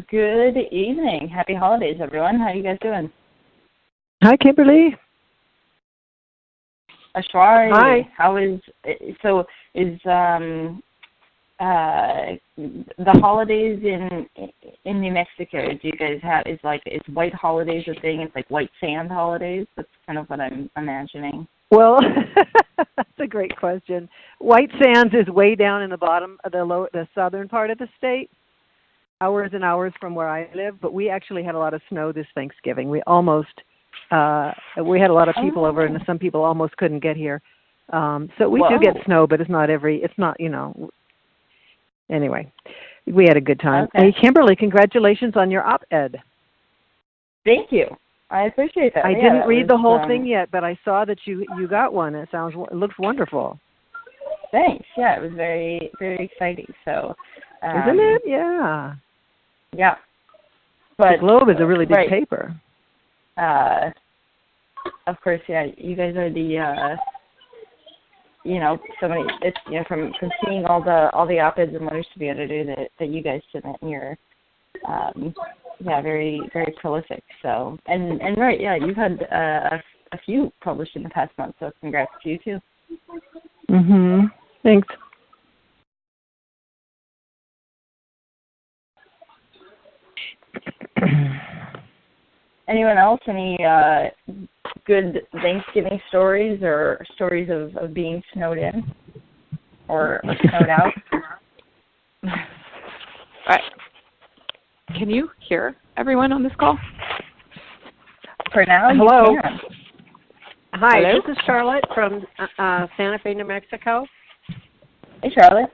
Good evening. Happy holidays, everyone. How are you guys doing? Hi, Kimberly. Ashwari. Hi. How is the holidays in New Mexico? Do you guys have is white holidays a thing? It's like white sand holidays. That's kind of what I'm imagining. Well, that's a great question. White Sands is way down in the bottom of the southern part of the state, hours and hours from where I live. But we actually had a lot of snow this Thanksgiving. We had a lot of people over, and some people almost couldn't get here. So we do get snow, but it's not. Anyway, we had a good time. Okay. Hey, Kimberly, congratulations on your op-ed. Thank you. I appreciate that. I didn't read the whole thing yet, but I saw that you got one. It looks wonderful. Thanks. Yeah, it was very, very exciting. So, isn't it? Yeah. Yeah. But the Globe is a really big paper. Of course, yeah. You guys are the so many. It's from seeing all the op-eds and letters to the editor that you guys submit, and you're very, very prolific. So and right, yeah, you've had a few published in the past month. So congrats to you too. Thanks. Anyone else? Any good Thanksgiving stories or stories of being snowed in or snowed out? Can you hear everyone on this call? For now, hello. You can. Hi, Hello? This is Charlotte from Santa Fe, New Mexico. Hey, Charlotte.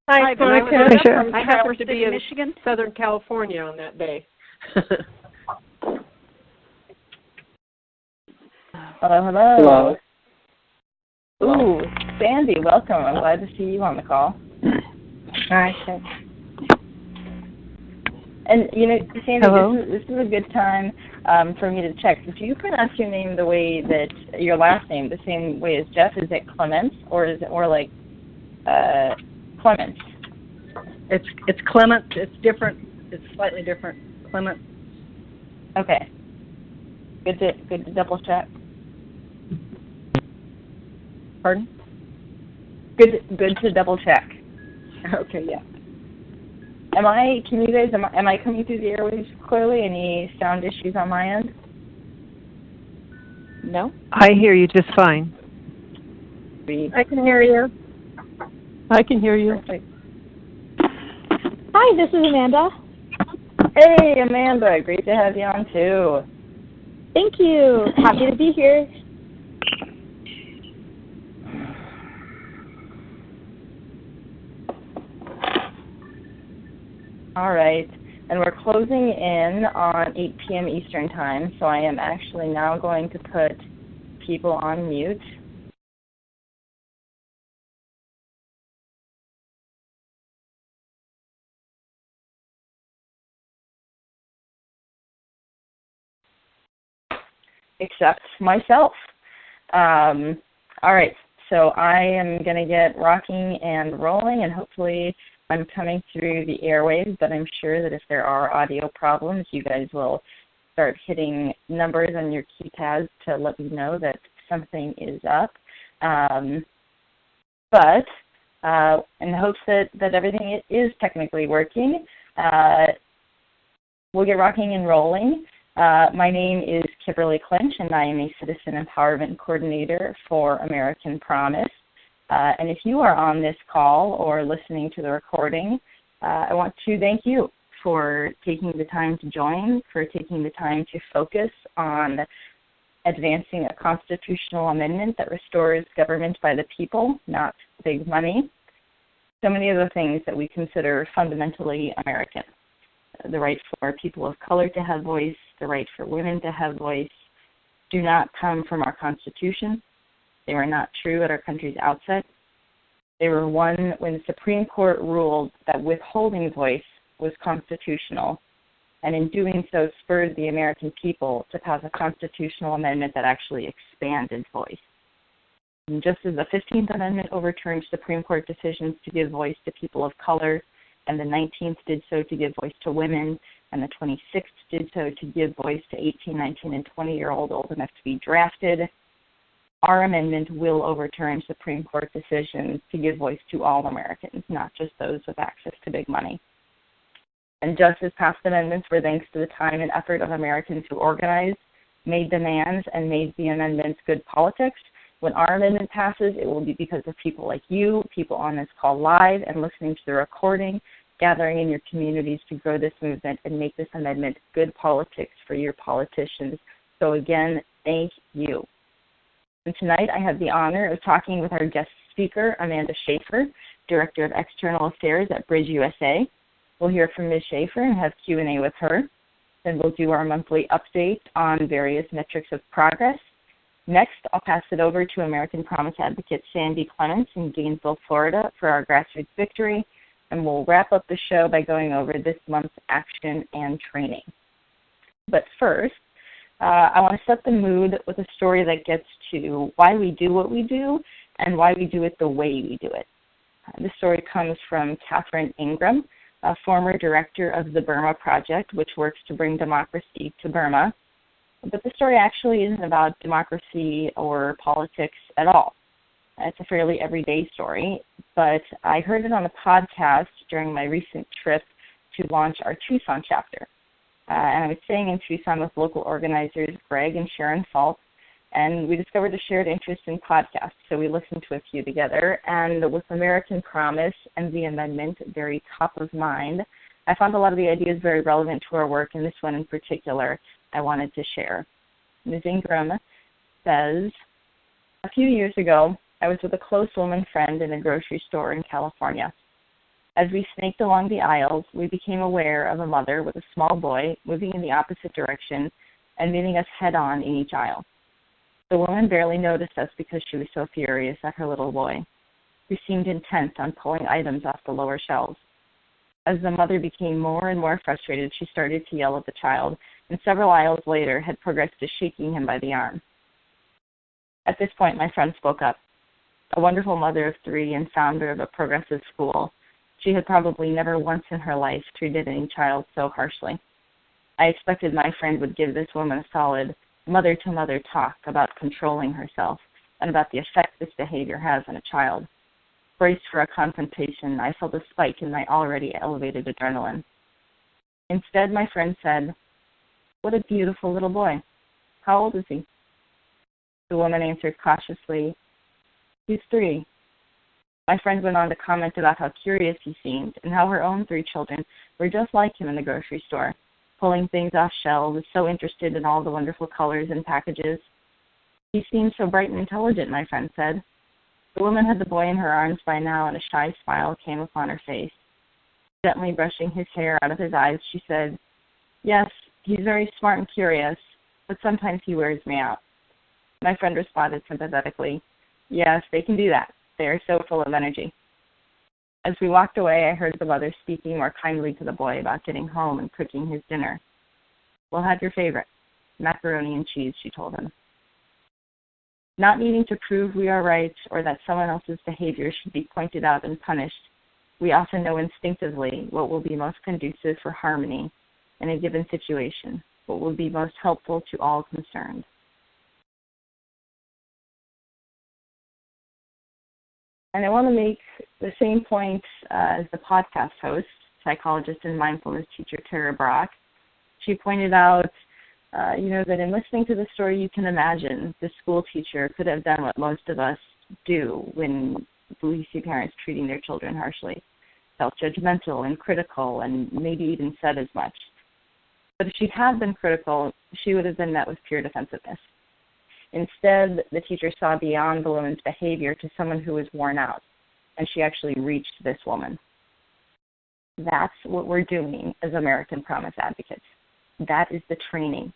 Hi, Monica. I happened to be in Michigan, Southern California on that day. Hello. Ooh, Sandy, welcome. I'm glad to see you on the call. Hi. And, Sandy, hello? this is a good time for me to check. Do you pronounce your name the way that your last name, the same way as Jeff? Is it Clements, or is it more like Clements? It's Clement. It's different. It's slightly different. Clement. Okay. Good to double check. Pardon? Good to double check. Okay, yeah. Am I coming through the airwaves clearly? Any sound issues on my end? No? I hear you just fine. I can hear you. I can hear you. Perfect. Hi, this is Amanda. Hey, Amanda. Great to have you on, too. Thank you. Happy to be here. All right. And we're closing in on 8 p.m. Eastern Time, so I am actually now going to put people on mute. Except myself. All right. So I am going to get rocking and rolling, and hopefully I'm coming through the airwaves, but I'm sure that if there are audio problems, you guys will start hitting numbers on your keypads to let me know that something is up. But in the hopes that everything is technically working, we'll get rocking and rolling. My name is Kimberly Clinch, and I am a Citizen Empowerment Coordinator for American Promise. And if you are on this call or listening to the recording, I want to thank you for taking the time to join, for taking the time to focus on advancing a constitutional amendment that restores government by the people, not big money. So many of the things that we consider fundamentally American. The right for people of color to have voice, the right for women to have voice, do not come from our Constitution. They were not true at our country's outset. They were won when the Supreme Court ruled that withholding voice was constitutional, and in doing so spurred the American people to pass a constitutional amendment that actually expanded voice. And just as the 15th Amendment overturned Supreme Court decisions to give voice to people of color, and the 19th did so to give voice to women, and the 26th did so to give voice to 18, 19, and 20-year-olds old enough to be drafted, our amendment will overturn Supreme Court decisions to give voice to all Americans, not just those with access to big money. And just as past amendments were thanks to the time and effort of Americans who organized, made demands, and made the amendments good politics, when our amendment passes, it will be because of people like you, people on this call live and listening to the recording, gathering in your communities to grow this movement and make this amendment good politics for your politicians. So again, thank you. And tonight I have the honor of talking with our guest speaker, Amanda Schaefer, Director of External Affairs at Bridge USA. We'll hear from Ms. Schaefer and have Q&A with her. Then we'll do our monthly update on various metrics of progress. Next, I'll pass it over to American Promise advocate Sandy Clements in Gainesville, Florida for our grassroots victory, and we'll wrap up the show by going over this month's action and training. But first, I want to set the mood with a story that gets to why we do what we do and why we do it the way we do it. This story comes from Catherine Ingram, a former director of the Burma Project, which works to bring democracy to Burma. But the story actually isn't about democracy or politics at all. It's a fairly everyday story, but I heard it on a podcast during my recent trip to launch our Tucson chapter. And I was staying in Tucson with local organizers Greg and Sharon Falk, and we discovered a shared interest in podcasts, so we listened to a few together. And with American Promise and the amendment very top of mind, I found a lot of the ideas very relevant to our work, and this one in particular I wanted to share. Ms. Ingram says, a few years ago, I was with a close woman friend in a grocery store in California. As we snaked along the aisles, we became aware of a mother with a small boy moving in the opposite direction and meeting us head-on in each aisle. The woman barely noticed us because she was so furious at her little boy, who seemed intent on pulling items off the lower shelves. As the mother became more and more frustrated, she started to yell at the child, and several aisles later had progressed to shaking him by the arm. At this point, my friend spoke up. A wonderful mother of 3 and founder of a progressive school, she had probably never once in her life treated any child so harshly. I expected my friend would give this woman a solid mother-to-mother talk about controlling herself and about the effect this behavior has on a child. Braced for a confrontation, I felt a spike in my already elevated adrenaline. Instead, my friend said, "What a beautiful little boy. How old is he?" The woman answered cautiously, "He's 3. My friend went on to comment about how curious he seemed and how her own 3 children were just like him in the grocery store, pulling things off shelves, so interested in all the wonderful colors and packages. He seemed so bright and intelligent, my friend said. The woman had the boy in her arms by now, and a shy smile came upon her face. Gently brushing his hair out of his eyes, she said, "Yes, he's very smart and curious, but sometimes he wears me out." My friend responded sympathetically, "Yes, they can do that. They are so full of energy." As we walked away, I heard the mother speaking more kindly to the boy about getting home and cooking his dinner. "We'll have your favorite, macaroni and cheese," she told him. Not needing to prove we are right or that someone else's behavior should be pointed out and punished, we often know instinctively what will be most conducive for harmony in a given situation, what will be most helpful to all concerned. And I want to make the same point as the podcast host, psychologist and mindfulness teacher Tara Brock. She pointed out, that in listening to the story, you can imagine the school teacher could have done what most of us do when we see parents treating their children harshly, felt judgmental and critical and maybe even said as much. But if she had been critical, she would have been met with pure defensiveness. Instead, the teacher saw beyond the woman's behavior to someone who was worn out, and she actually reached this woman. That's what we're doing as American Promise advocates. That is the training.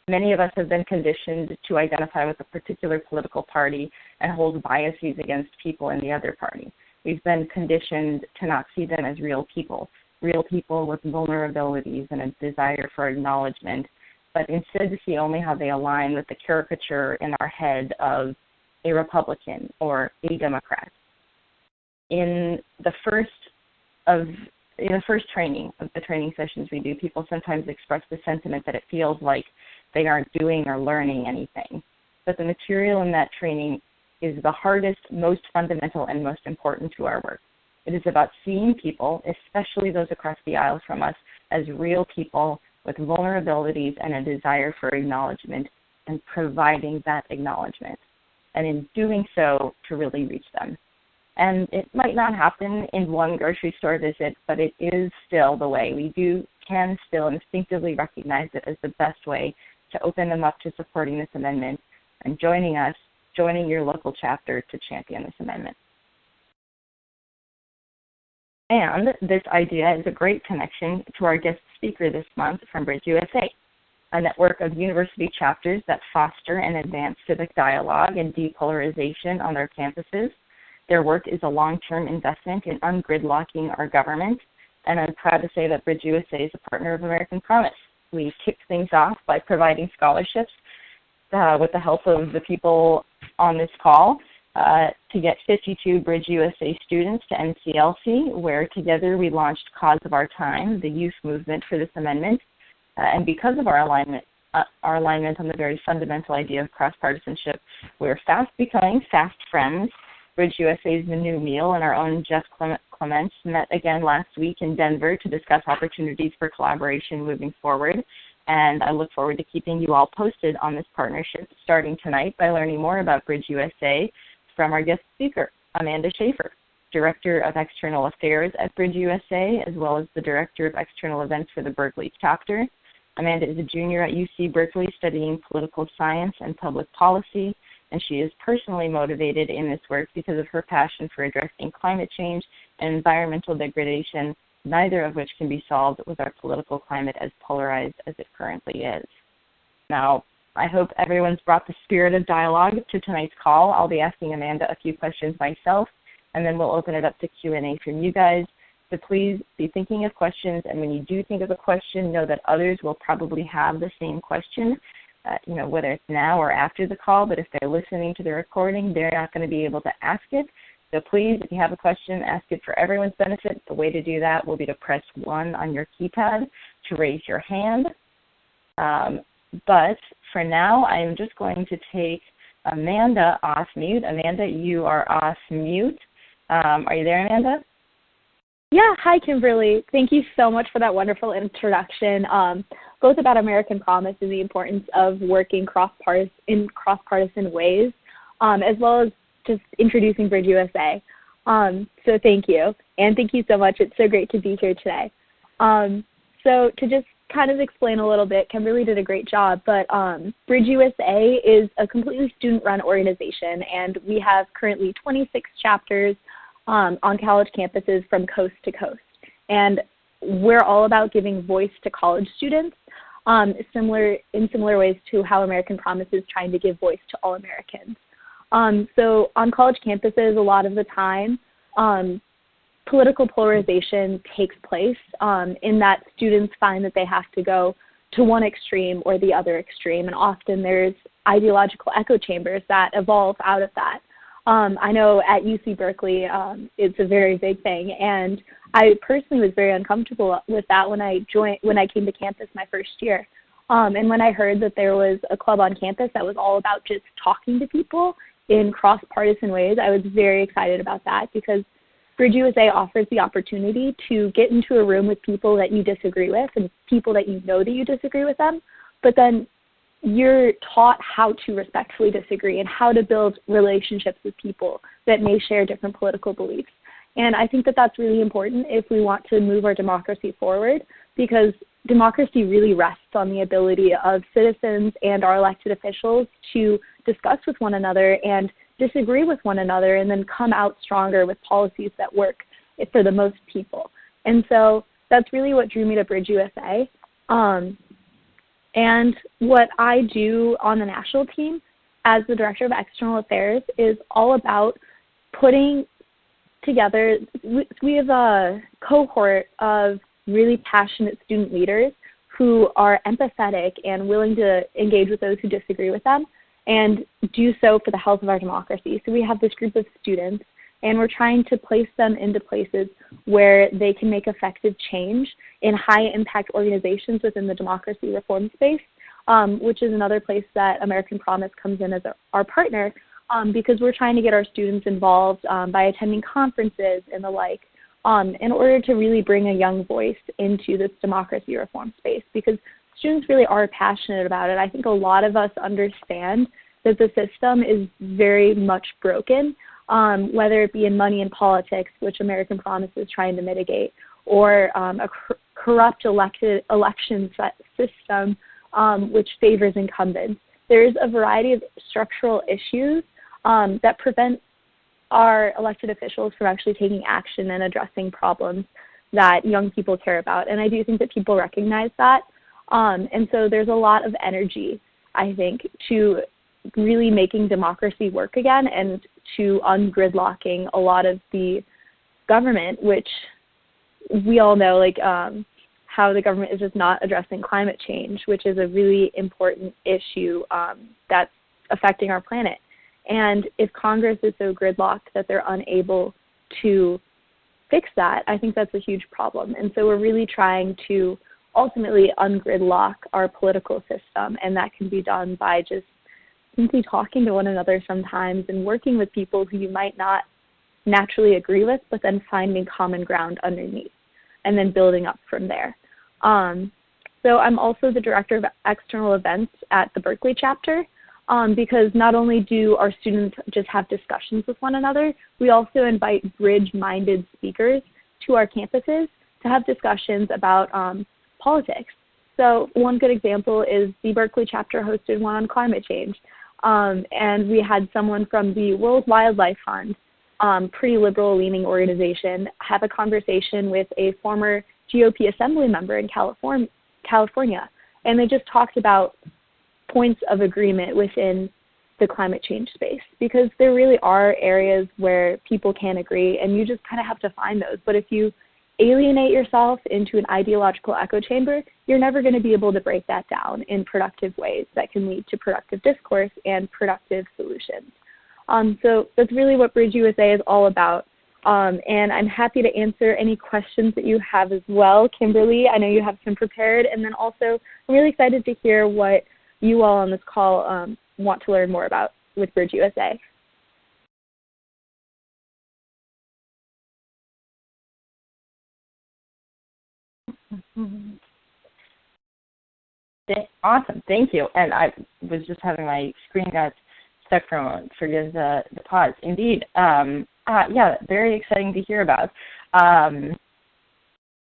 Many of us have been conditioned to identify with a particular political party and hold biases against people in the other party. We've been conditioned to not see them as real people with vulnerabilities and a desire for acknowledgement, but instead to see only how they align with the caricature in our head of a Republican or a Democrat. In the first of in the first training of the training sessions we do, people sometimes express the sentiment that it feels like they aren't doing or learning anything. But the material in that training is the hardest, most fundamental, and most important to our work. It is about seeing people, especially those across the aisle from us, as real people with vulnerabilities and a desire for acknowledgement, and providing that acknowledgement. And in doing so, to really reach them. And it might not happen in one grocery store visit, but it is still the way. We can still instinctively recognize it as the best way to open them up to supporting this amendment and joining your local chapter to champion this amendment. And this idea is a great connection to our guest speaker this month from Bridge USA, a network of university chapters that foster and advance civic dialogue and depolarization on their campuses. Their work is a long-term investment in ungridlocking our government, and I'm proud to say that Bridge USA is a partner of American Promise. We kicked things off by providing scholarships with the help of the people on this call to get 52 Bridge USA students to NCLC, where together we launched Cause of Our Time, the youth movement for this amendment. And because of our alignment on the very fundamental idea of cross-partisanship, we're fast becoming fast friends. Bridge USA's Menu Meal and our own Jeff Clements met again last week in Denver to discuss opportunities for collaboration moving forward. And I look forward to keeping you all posted on this partnership starting tonight by learning more about Bridge USA from our guest speaker, Amanda Schaefer, Director of External Affairs at Bridge USA, as well as the Director of External Events for the Berkeley chapter. Amanda is a junior at UC Berkeley studying political science and public policy, and she is personally motivated in this work because of her passion for addressing climate change and environmental degradation, neither of which can be solved with our political climate as polarized as it currently is. Now, I hope everyone's brought the spirit of dialogue to tonight's call. I'll be asking Amanda a few questions myself, and then we'll open it up to Q&A from you guys. So please be thinking of questions, and when you do think of a question, know that others will probably have the same question, whether it's now or after the call, but if they're listening to the recording, they're not going to be able to ask it. So please, if you have a question, ask it for everyone's benefit. The way to do that will be to press 1 on your keypad to raise your hand. But for now, I am just going to take Amanda off mute. Amanda, you are off mute. Are you there, Amanda? Yeah, hi, Kimberly. Thank you so much for that wonderful introduction, both about American Promise and the importance of working in cross-partisan ways, as well as just introducing Bridge USA. So thank you. And thank you so much. It's so great to be here today. So to just kind of explain a little bit, Kimberly did a great job, but Bridge USA is a completely student-run organization, and we have currently 26 chapters on college campuses from coast to coast. And we're all about giving voice to college students, in similar ways to how American Promise is trying to give voice to all Americans. So on college campuses, a lot of the time, political polarization takes place in that students find that they have to go to one extreme or the other extreme, and often there's ideological echo chambers that evolve out of that. I know at UC Berkeley, it's a very big thing, and I personally was very uncomfortable with that when I came to campus my first year. And when I heard that there was a club on campus that was all about just talking to people in cross-partisan ways, I was very excited about that, because Bridge USA offers the opportunity to get into a room with people that you disagree with and people that you know that you disagree with them, but then you're taught how to respectfully disagree and how to build relationships with people that may share different political beliefs. And I think that that's really important if we want to move our democracy forward, because democracy really rests on the ability of citizens and our elected officials to discuss with one another and disagree with one another and then come out stronger with policies that work for the most people. And so that's really what drew me to Bridge USA. And what I do on the national team as the Director of External Affairs is all about putting together, we have a cohort of really passionate student leaders who are empathetic and willing to engage with those who disagree with them and do so for the health of our democracy. So we have this group of students and we're trying to place them into places where they can make effective change in high-impact organizations within the democracy reform space, which is another place that American Promise comes in as our partner, because we're trying to get our students involved by attending conferences and the like, in order to really bring a young voice into this democracy reform space, because students really are passionate about it. I think a lot of us understand that the system is very much broken, whether it be in money and politics, which American Promise is trying to mitigate, or a corrupt election system, which favors incumbents. There's a variety of structural issues that prevent our elected officials from actually taking action and addressing problems that young people care about. And I do think that people recognize that. And so there's a lot of energy, I think, to really making democracy work again and to ungridlocking a lot of the government, which we all know, like, how the government is just not addressing climate change, which is a really important issue that's affecting our planet. And if Congress is so gridlocked that they're unable to fix that, I think that's a huge problem. And so we're really trying to ultimately ungridlock our political system, and that can be done by just simply talking to one another sometimes and working with people who you might not naturally agree with, but then finding common ground underneath and then building up from there. So I'm also the director of external events at the Berkeley chapter, because not only do our students just have discussions with one another, we also invite bridge-minded speakers to our campuses to have discussions about politics. So one good example is the Berkeley chapter hosted one on climate change. And we had someone from the World Wildlife Fund, pretty liberal-leaning organization, have a conversation with a former GOP assembly member in California. And they just talked about points of agreement within the climate change space, because there really are areas where people can't agree, and you just kind of have to find those. But if you alienate yourself into an ideological echo chamber, you're never going to be able to break that down in productive ways that can lead to productive discourse and productive solutions. So that's really what Bridge USA is all about. And I'm happy to answer any questions that you have as well. Kimberly, I know you have some prepared. And then also, I'm really excited to hear what you all on this call want to learn more about with Bridge USA. Awesome, thank you. And I was just having my screen got stuck for a moment. Forgive the pause. Indeed, yeah, very exciting to hear about.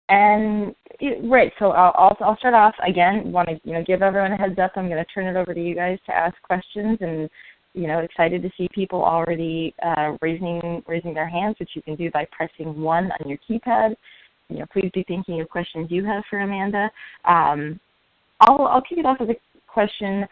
And right, so I'll start off again. Want to give everyone a heads up. I'm going to turn it over to you guys to ask questions, and excited to see people already raising their hands, which you can do by pressing 1 on your keypad. Please be thinking of questions you have for Amanda. I'll kick it off with a question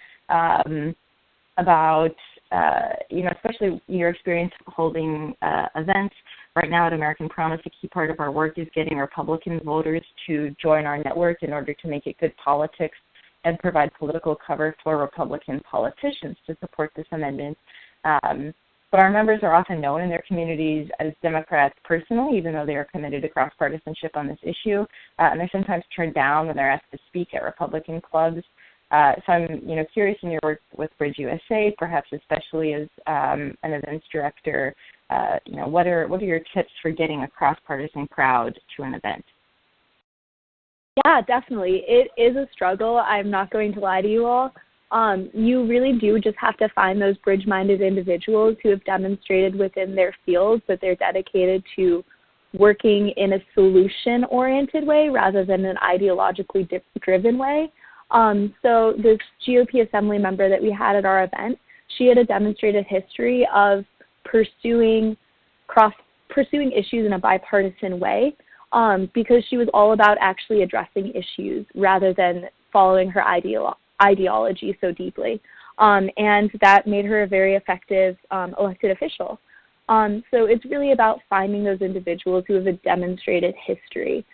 about especially your experience holding events. Right now at American Promise, a key part of our work is getting Republican voters to join our network in order to make it good politics and provide political cover for Republican politicians to support this amendment. But our members are often known in their communities as Democrats personally, even though they are committed to cross-partisanship on this issue, and they're sometimes turned down when they're asked to speak at Republican clubs. So I'm, curious in your work with Bridge USA, perhaps especially as an events director, what are your tips for getting a cross-partisan crowd to an event? Yeah, definitely. It is a struggle. I'm not going to lie to you all. You really do just have to find those bridge-minded individuals who have demonstrated within their fields that they're dedicated to working in a solution-oriented way rather than an ideologically driven way. So this GOP assembly member that we had at our event, she had a demonstrated history of pursuing issues in a bipartisan way, because she was all about actually addressing issues rather than following her ideology so deeply. And that made her a very effective elected official. So it's really about finding those individuals who have a demonstrated history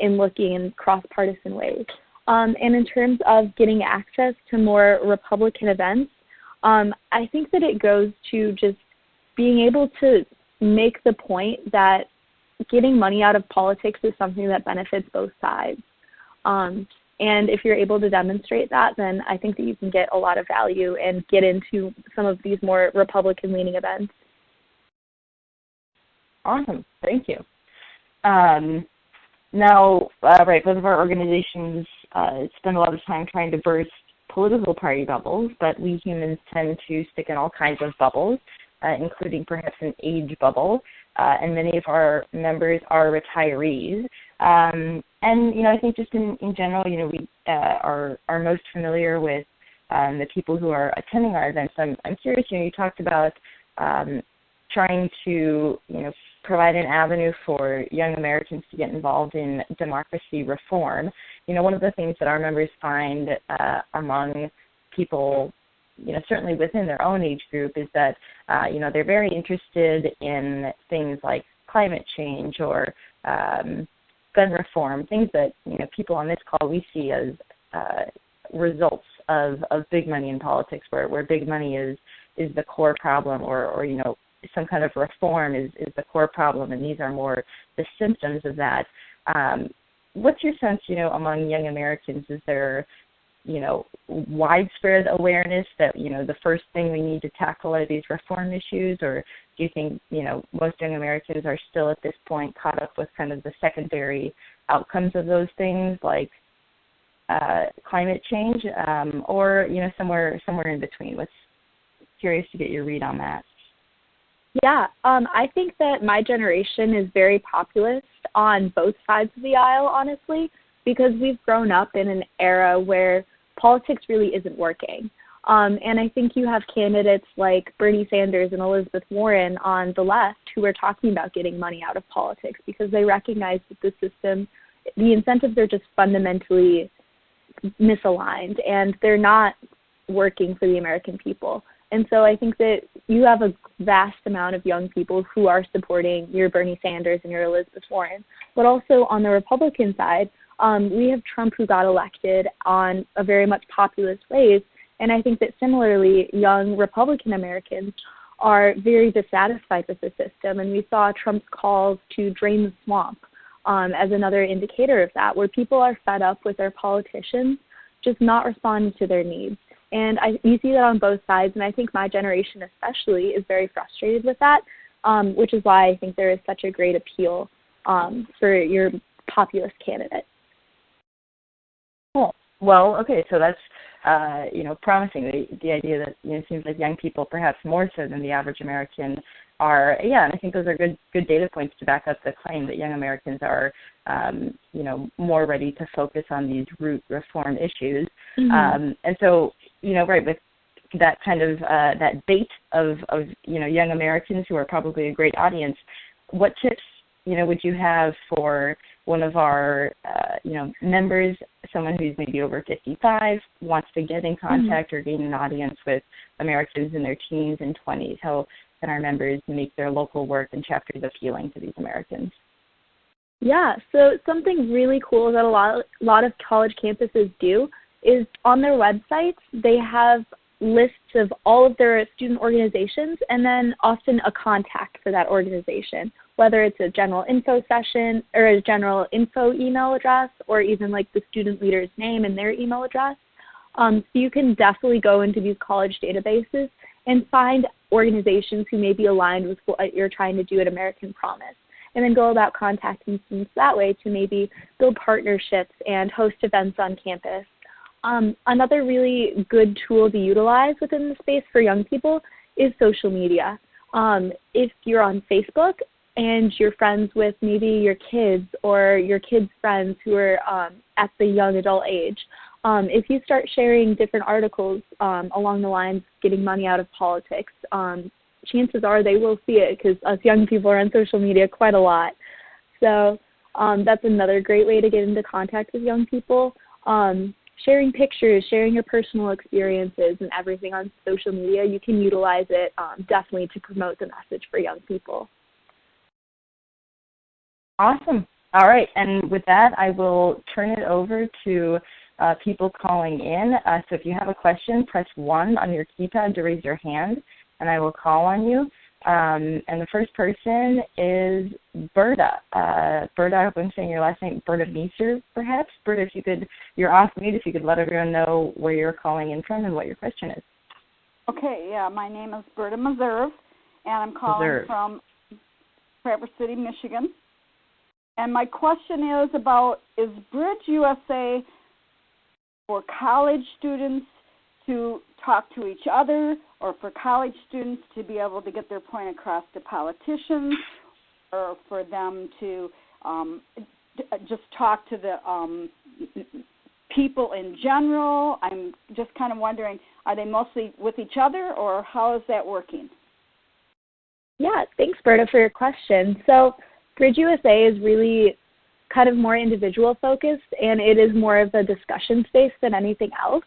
in looking in cross-partisan ways. And in terms of getting access to more Republican events, I think that it goes to just being able to make the point that getting money out of politics is something that benefits both sides. And if you're able to demonstrate that, then I think that you can get a lot of value and get into some of these more Republican-leaning events. Awesome. Thank you. Now, right, both of our organizations spend a lot of time trying to burst political party bubbles, but we humans tend to stick in all kinds of bubbles, including perhaps an age bubble, and many of our members are retirees. And, you know, I think just in general, you know, we are most familiar with the people who are attending our events. I'm curious, you know, you talked about trying to, you know, provide an avenue for young Americans to get involved in democracy reform. You know, one of the things that our members find among people, you know, certainly within their own age group, is that, you know, they're very interested in things like climate change or gun reform, things that, you know, people on this call we see as results of big money in politics, where big money is the core problem, or you know, some kind of reform is the core problem, and these are more the symptoms of that. What's your sense, you know, among young Americans? Is there, you know, widespread awareness that, you know, the first thing we need to tackle are these reform issues, or do you think, you know, most young Americans are still at this point caught up with kind of the secondary outcomes of those things, like climate change, or, you know, somewhere in between? Curious to get your read on that. Yeah, I think that my generation is very populist on both sides of the aisle, honestly, because we've grown up in an era where politics really isn't working. And I think you have candidates like Bernie Sanders and Elizabeth Warren on the left who are talking about getting money out of politics because they recognize that the system, the incentives are just fundamentally misaligned and they're not working for the American people. And so I think that you have a vast amount of young people who are supporting your Bernie Sanders and your Elizabeth Warren. But also on the Republican side, we have Trump, who got elected on a very much populist ways. And I think that similarly, young Republican Americans are very dissatisfied with the system. And we saw Trump's calls to drain the swamp as another indicator of that, where people are fed up with their politicians just not responding to their needs. And you see that on both sides, and I think my generation especially is very frustrated with that, which is why I think there is such a great appeal for your populist candidate. Cool. Well, okay, so that's you know, promising. The idea that, you know, it seems like young people, perhaps more so than the average American, are, yeah, and I think those are good data points to back up the claim that young Americans are, you know, more ready to focus on these root reform issues. Mm-hmm. And so, you know, right, with that kind of that bait of you know, young Americans who are probably a great audience, what tips, you know, would you have for one of our you know, members, someone who's maybe over 55, wants to get in contact or gain an audience with Americans in their teens and 20s? How can our members make their local work and chapters appealing to these Americans? Yeah, so something really cool that a lot of college campuses do is on their websites, they have lists of all of their student organizations and then often a contact for that organization, whether it's a general info session or a general info email address or even like the student leader's name and their email address. So you can definitely go into these college databases and find organizations who may be aligned with what you're trying to do at American Promise, and then go about contacting students that way to maybe build partnerships and host events on campus. Another really good tool to utilize within the space for young people is social media. If you're on Facebook and you're friends with maybe your kids or your kids' friends who are at the young adult age, if you start sharing different articles along the lines of getting money out of politics, chances are they will see it because us young people are on social media quite a lot. So that's another great way to get into contact with young people. Sharing pictures, sharing your personal experiences and everything on social media, you can utilize it definitely to promote the message for young people. Awesome. All right, and with that, I will turn it over to people calling in. So if you have a question, press 1 on your keypad to raise your hand, and I will call on you. And the first person is Berta. Berta, I hope I'm saying your last name, Berta Meeser, perhaps. Berta, if you could, you're off mute, if you could let everyone know where you're calling in from and what your question is. Okay, yeah, my name is Berta Meserve, and I'm calling from Traverse City, Michigan. And my question is Bridge USA for college students to talk to each other, or for college students to be able to get their point across to politicians, or for them to just talk to the people in general? I'm just kind of wondering, are they mostly with each other, or how is that working? Yeah, thanks, Berta, for your question. So Bridge USA is really kind of more individual focused, and it is more of a discussion space than anything else.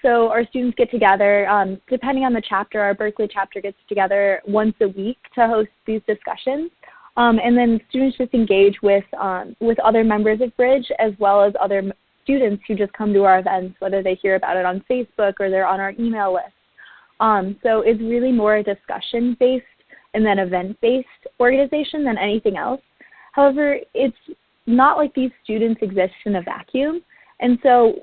So our students get together, depending on the chapter, our Berkeley chapter gets together once a week to host these discussions. And then students just engage with other members of Bridge, as well as other students who just come to our events, whether they hear about it on Facebook or they're on our email list. So it's really more a discussion-based and then event-based organization than anything else. However, it's not like these students exist in a vacuum. And so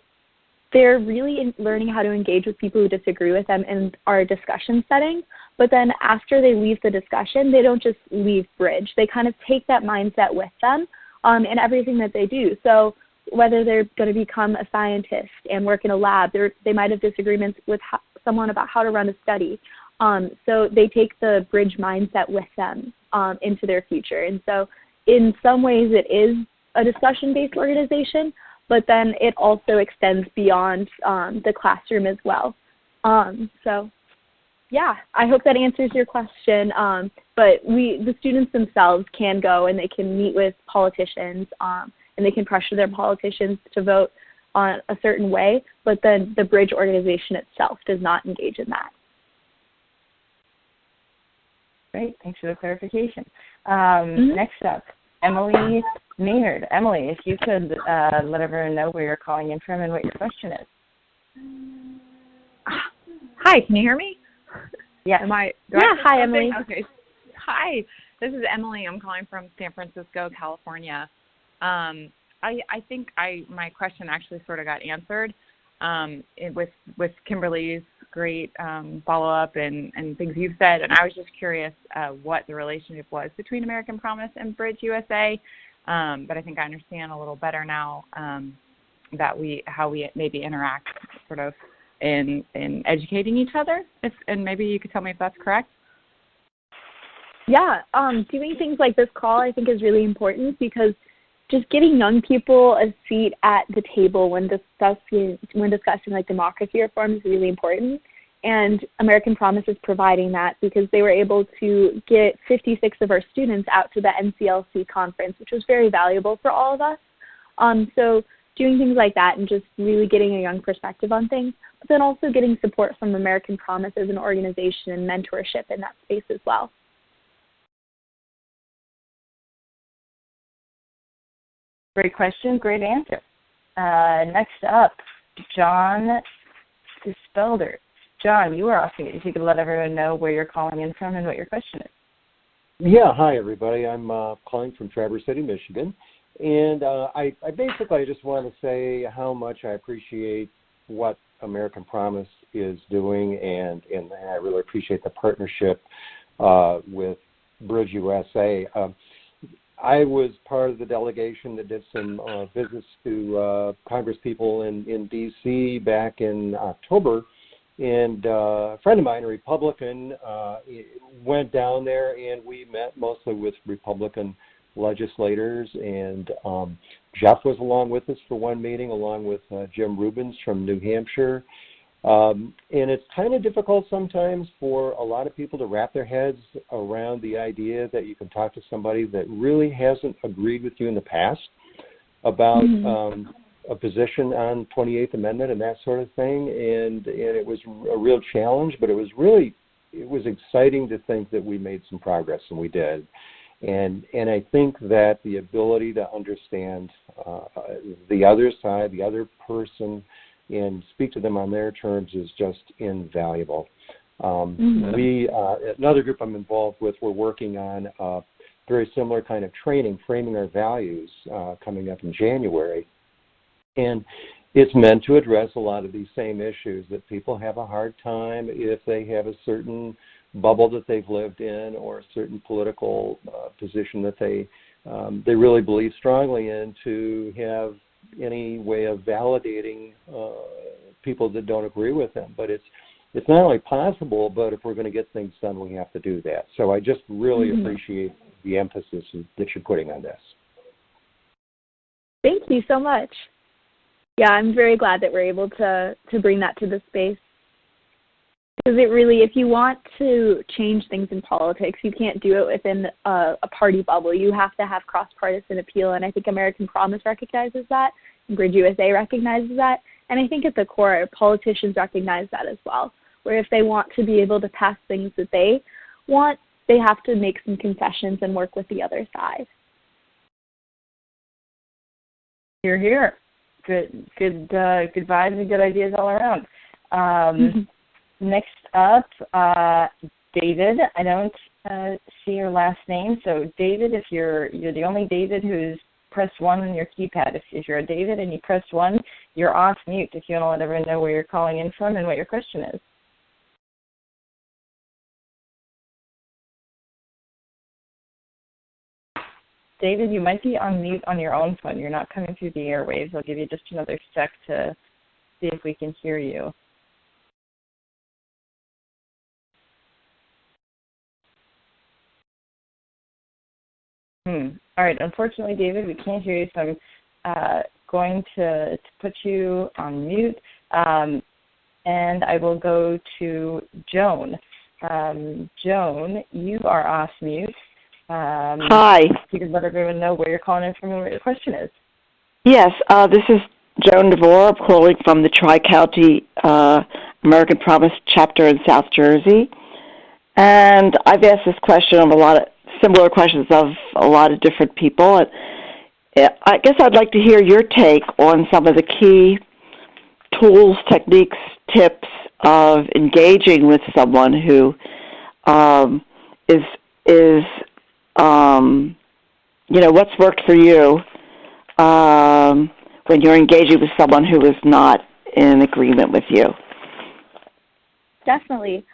they're really learning how to engage with people who disagree with them in our discussion setting. But then after they leave the discussion, they don't just leave Bridge. They kind of take that mindset with them in everything that they do. So whether they're going to become a scientist and work in a lab, they might have disagreements with someone about how to run a study. So they take the Bridge mindset with them into their future. And so in some ways it is a discussion-based organization, but then it also extends beyond the classroom as well. So yeah, I hope that answers your question. But the students themselves can go and they can meet with politicians and they can pressure their politicians to vote on a certain way, but then the Bridge organization itself does not engage in that. Great, thanks for the clarification. Next up, Emily Maynard. Emily, if you could let everyone know where you're calling in from and what your question is. Hi, can you hear me? Yes. Hi, Emily. Okay. Hi, this is Emily. I'm calling from San Francisco, California. I think my question actually sort of got answered with Kimberly's great follow-up and things you've said, and I was just curious what the relationship was between American Promise and Bridge USA, but I think I understand a little better now how we maybe interact sort of in educating each other, and maybe you could tell me if that's correct. Yeah, doing things like this call I think is really important, because just getting young people a seat at the table when discussing like democracy reform is really important. And American Promise is providing that, because they were able to get 56 of our students out to the NCLC conference, which was very valuable for all of us. So doing things like that and just really getting a young perspective on things, but then also getting support from American Promise as an organization and mentorship in that space as well. Great question, great answer. Next up, John Dispelder. John, you are off mute. If you could let everyone know where you're calling in from and what your question is. Yeah, hi everybody. I'm calling from Traverse City, Michigan, and I basically just want to say how much I appreciate what American Promise is doing, and I really appreciate the partnership with Bridge USA. I was part of the delegation that did some visits to Congress people in D.C. back in October, and a friend of mine, a Republican, went down there, and we met mostly with Republican legislators, and Jeff was along with us for one meeting, along with Jim Rubens from New Hampshire. And it's kind of difficult sometimes for a lot of people to wrap their heads around the idea that you can talk to somebody that really hasn't agreed with you in the past about a position on 28th Amendment and that sort of thing. And it was a real challenge, but it was exciting to think that we made some progress, and we did. And I think that the ability to understand the other side, the other person, and speak to them on their terms is just invaluable. We, another group I'm involved with, we're working on very similar kind of training, framing our values, coming up in January. And it's meant to address a lot of these same issues, that people have a hard time if they have a certain bubble that they've lived in or a certain political position that they really believe strongly in, to have any way of validating people that don't agree with them. But it's not only possible, but if we're going to get things done, we have to do that. So I just really appreciate the emphasis that you're putting on this. Thank you so much. Yeah, I'm very glad that we're able to bring that to the space. Because it really, if you want to change things in politics, you can't do it within a party bubble. You have to have cross-partisan appeal, and I think American Promise recognizes that, and Bridge USA recognizes that, and I think at the core, politicians recognize that as well, where if they want to be able to pass things that they want, they have to make some concessions and work with the other side. Hear, hear. Good vibes and good ideas all around. Next up, David. I don't see your last name, so David, if you're the only David who's pressed 1 on your keypad. If you're a David and you pressed 1, you're off mute. If you want to let everyone know where you're calling in from and what your question is. David, you might be on mute on your own phone. You're not coming through the airwaves. I'll give you just another sec to see if we can hear you. All right. Unfortunately, David, we can't hear you, so I'm going to put you on mute, and I will go to Joan. Joan, you are off mute. Hi. You can let everyone know where you're calling in from and what your question is. Yes, this is Joan DeVore, calling from the Tri-County American Promise chapter in South Jersey. And I've asked this question of a lot of similar questions of a lot of different people. And I guess I'd like to hear your take on some of the key tools, techniques, tips of engaging with someone who is what's worked for you when you're engaging with someone who is not in agreement with you. Definitely.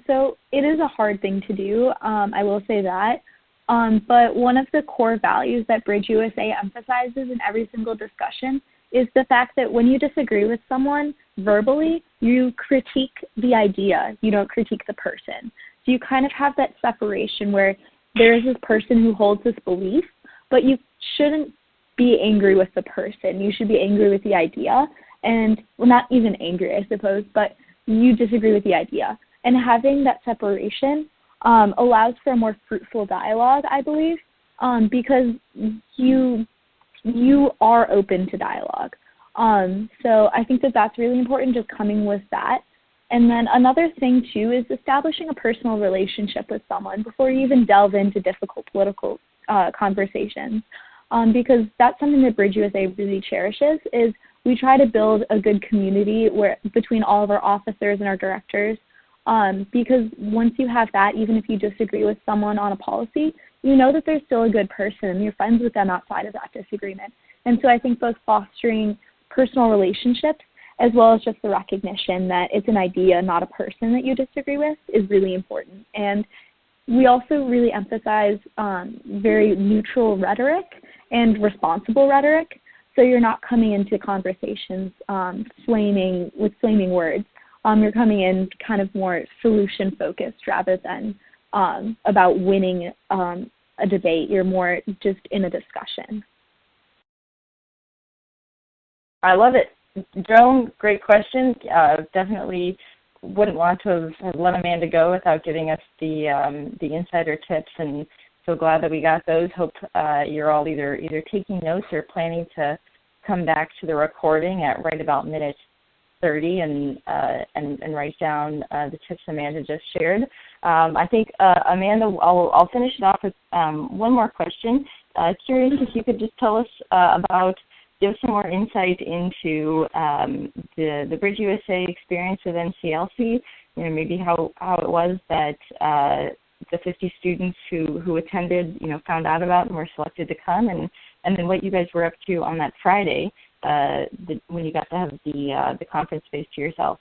So it is a hard thing to do, I will say that. But one of the core values that Bridge USA emphasizes in every single discussion is the fact that when you disagree with someone verbally, you critique the idea. You don't critique the person. So you kind of have that separation where there is this person who holds this belief, but you shouldn't be angry with the person. You should be angry with the idea. And, well, not even angry, I suppose, but you disagree with the idea. And having that separation allows for a more fruitful dialogue, I believe, because you are open to dialogue. So I think that that's really important, just coming with that. And then another thing, too, is establishing a personal relationship with someone before you even delve into difficult political conversations, because that's something that Bridge USA really cherishes, is we try to build a good community between all of our officers and our directors, because once you have that, even if you disagree with someone on a policy, you know that there's still a good person and you're friends with them outside of that disagreement. And so I think both fostering personal relationships as well as just the recognition that it's an idea, not a person that you disagree with, is really important. And we also really emphasize very neutral rhetoric and responsible rhetoric, so you're not coming into conversations flaming words. You're coming in kind of more solution-focused rather than about winning a debate. You're more just in a discussion. I love it. Joan, great question. Definitely wouldn't want to have let Amanda go without giving us the insider tips, and so glad that we got those. Hope you're all either taking notes or planning to come back to the recording at right about minute 30 and write down the tips Amanda just shared. I think, Amanda, I'll finish it off with one more question. Curious if you could just tell us about give some more insight into the Bridge USA experience with NCLC, maybe how it was that the 50 students who attended, found out about and were selected to come, and then what you guys were up to on that Friday when you got to have the conference space to yourself.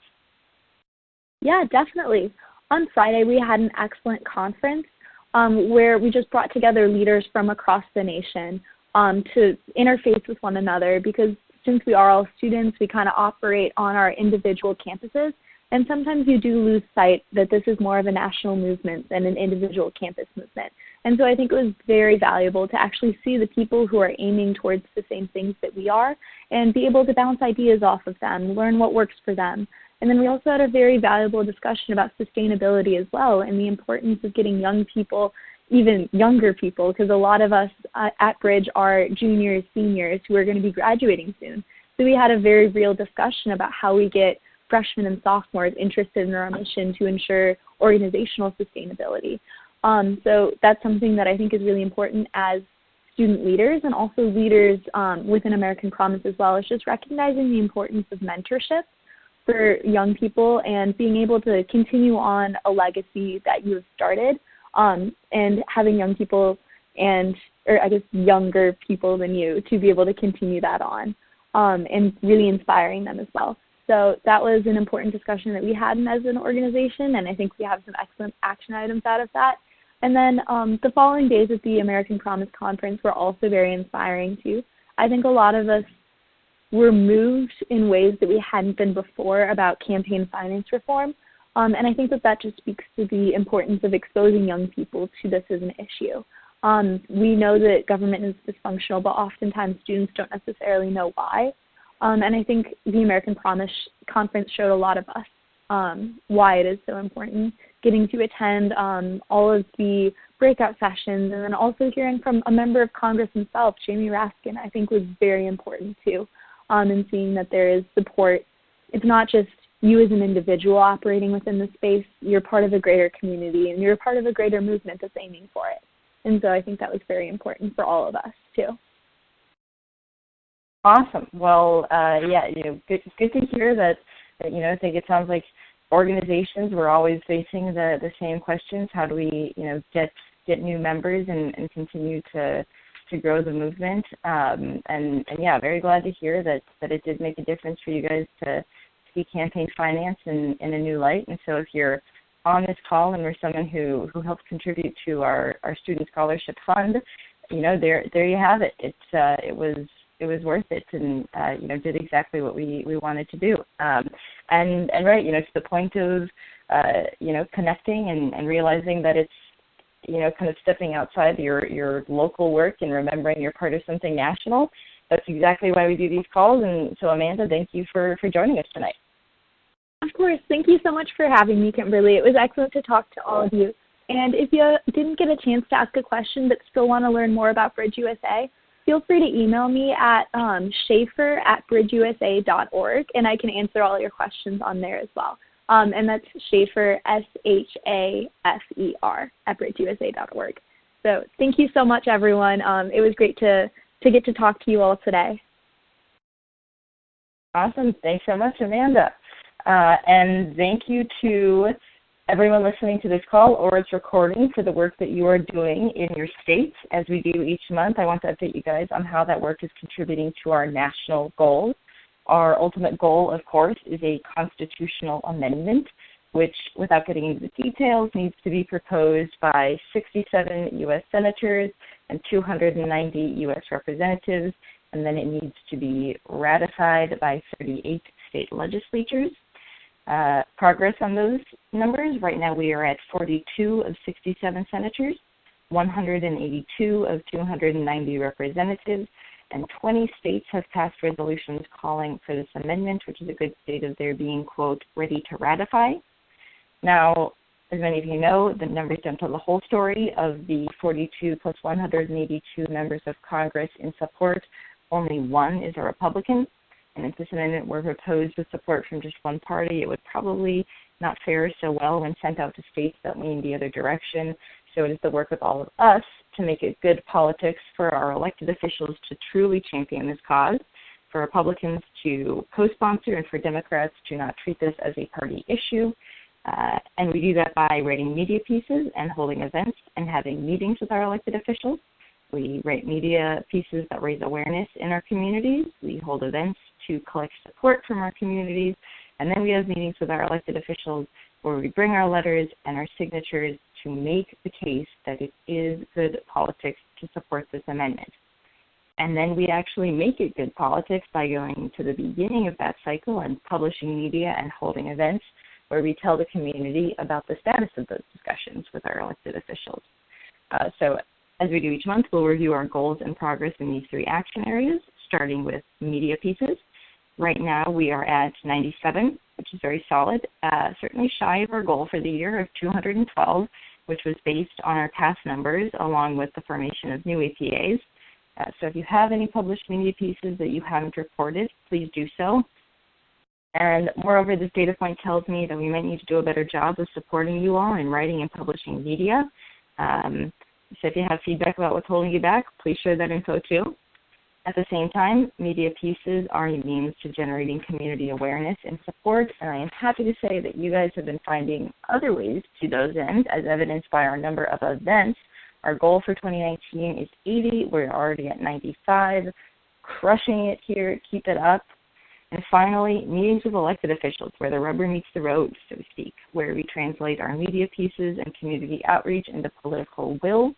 Yeah, definitely. On Friday, we had an excellent conference where we just brought together leaders from across the nation to interface with one another, because since we are all students, we kind of operate on our individual campuses, and sometimes you do lose sight that this is more of a national movement than an individual campus movement. And so I think it was very valuable to actually see the people who are aiming towards the same things that we are and be able to bounce ideas off of them, learn what works for them. And then we also had a very valuable discussion about sustainability as well, and the importance of getting young people, even younger people, because a lot of us at Bridge are juniors, seniors who are going to be graduating soon. So we had a very real discussion about how we get freshmen and sophomores interested in our mission to ensure organizational sustainability. So that's something that I think is really important as student leaders and also leaders within American Promise as well, is just recognizing the importance of mentorship for young people and being able to continue on a legacy that you have started, and having young people or I guess younger people than you to be able to continue that on, and really inspiring them as well. So that was an important discussion that we had as an organization, and I think we have some excellent action items out of that. And then the following days at the American Promise Conference were also very inspiring too. I think a lot of us were moved in ways that we hadn't been before about campaign finance reform. And I think that just speaks to the importance of exposing young people to this as an issue. We know that government is dysfunctional, but oftentimes students don't necessarily know why. And I think the American Promise Conference showed a lot of us why it is so important, getting to attend all of the breakout sessions, and then also hearing from a member of Congress himself, Jamie Raskin, I think was very important too, and seeing that there is support. It's not just you as an individual operating within the space, you're part of a greater community, and you're part of a greater movement that's aiming for it. And so I think that was very important for all of us too. Awesome. Well, good to hear that. I think it sounds like organizations were always facing the same questions. How do we, get new members and continue to grow the movement? And yeah, very glad to hear that it did make a difference for you guys to see campaign finance in a new light. And so if you're on this call and we're someone who helps contribute to our student scholarship fund, there you have it. It was worth it, and did exactly what we wanted to do. And right, to the point of connecting and realizing that it's kind of stepping outside your local work and remembering you're part of something national. That's exactly why we do these calls. And so, Amanda, thank you for joining us tonight. Of course. Thank you so much for having me, Kimberly. It was excellent to talk to all of you. And if you didn't get a chance to ask a question but still want to learn more about Bridge USA, feel free to email me at schaefer@bridgeusa.org, and I can answer all your questions on there as well. And that's Schaefer, SHAFER, @bridgeusa.org. So thank you so much, everyone. It was great to get to talk to you all today. Awesome. Thanks so much, Amanda. And thank you to everyone listening to this call or its recording for the work that you are doing in your states. As we do each month, I want to update you guys on how that work is contributing to our national goals. Our ultimate goal, of course, is a constitutional amendment, which, without getting into the details, needs to be proposed by 67 U.S. senators and 290 U.S. representatives, and then it needs to be ratified by 38 state legislatures. Progress on those numbers, right now we are at 42 of 67 senators, 182 of 290 representatives, and 20 states have passed resolutions calling for this amendment, which is a good state of their being, quote, ready to ratify. Now, as many of you know, the numbers don't tell the whole story. Of the 42 plus 182 members of Congress in support, only one is a Republican. And if this amendment were proposed with support from just one party, it would probably not fare so well when sent out to states that lean the other direction. So it is the work of all of us to make it good politics for our elected officials to truly champion this cause. for Republicans to co-sponsor and for Democrats to not treat this as a party issue. And we do that by writing media pieces and holding events and having meetings with our elected officials. We write media pieces that raise awareness in our communities. We hold events to collect support from our communities. And then we have meetings with our elected officials where we bring our letters and our signatures to make the case that it is good politics to support this amendment. And then we actually make it good politics by going to the beginning of that cycle and publishing media and holding events where we tell the community about the status of those discussions with our elected officials. So as we do each month, we'll review our goals and progress in these 3 action areas, starting with media pieces. Right now we are at 97, which is very solid, certainly shy of our goal for the year of 212, which was based on our past numbers along with the formation of new APAs. So if you have any published media pieces that you haven't reported, please do so. And moreover, this data point tells me that we might need to do a better job of supporting you all in writing and publishing media. So if you have feedback about what's holding you back, please share that info too. At the same time, media pieces are a means to generating community awareness and support, and I am happy to say that you guys have been finding other ways to those ends, as evidenced by our number of events. Our goal for 2019 is 80. We're already at 95. Crushing it here. Keep it up. And finally, meetings with elected officials, where the rubber meets the road, so to speak, where we translate our media pieces and community outreach into political will.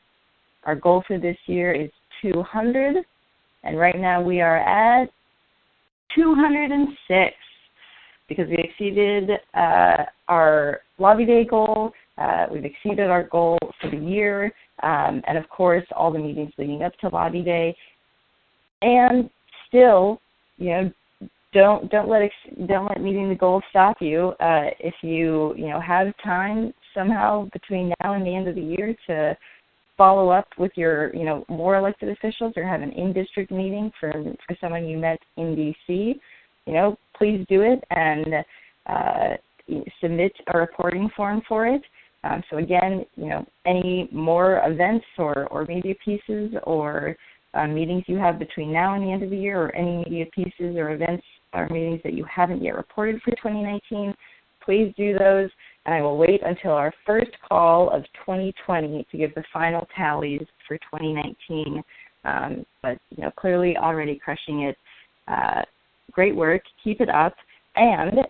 Our goal for this year is 200, and right now we are at 206 because we exceeded our lobby day goal. We've exceeded our goal for the year, and of course, all the meetings leading up to lobby day. And still, don't let meeting the goal stop you. If you have time somehow between now and the end of the year to follow up with your more elected officials or have an in-district meeting for someone you met in D.C., please do it and submit a reporting form for it. So again, any more events or media pieces or meetings you have between now and the end of the year, or any media pieces or events or meetings that you haven't yet reported for 2019, please do those. And I will wait until our first call of 2020 to give the final tallies for 2019. But clearly already crushing it. Great work. Keep it up. And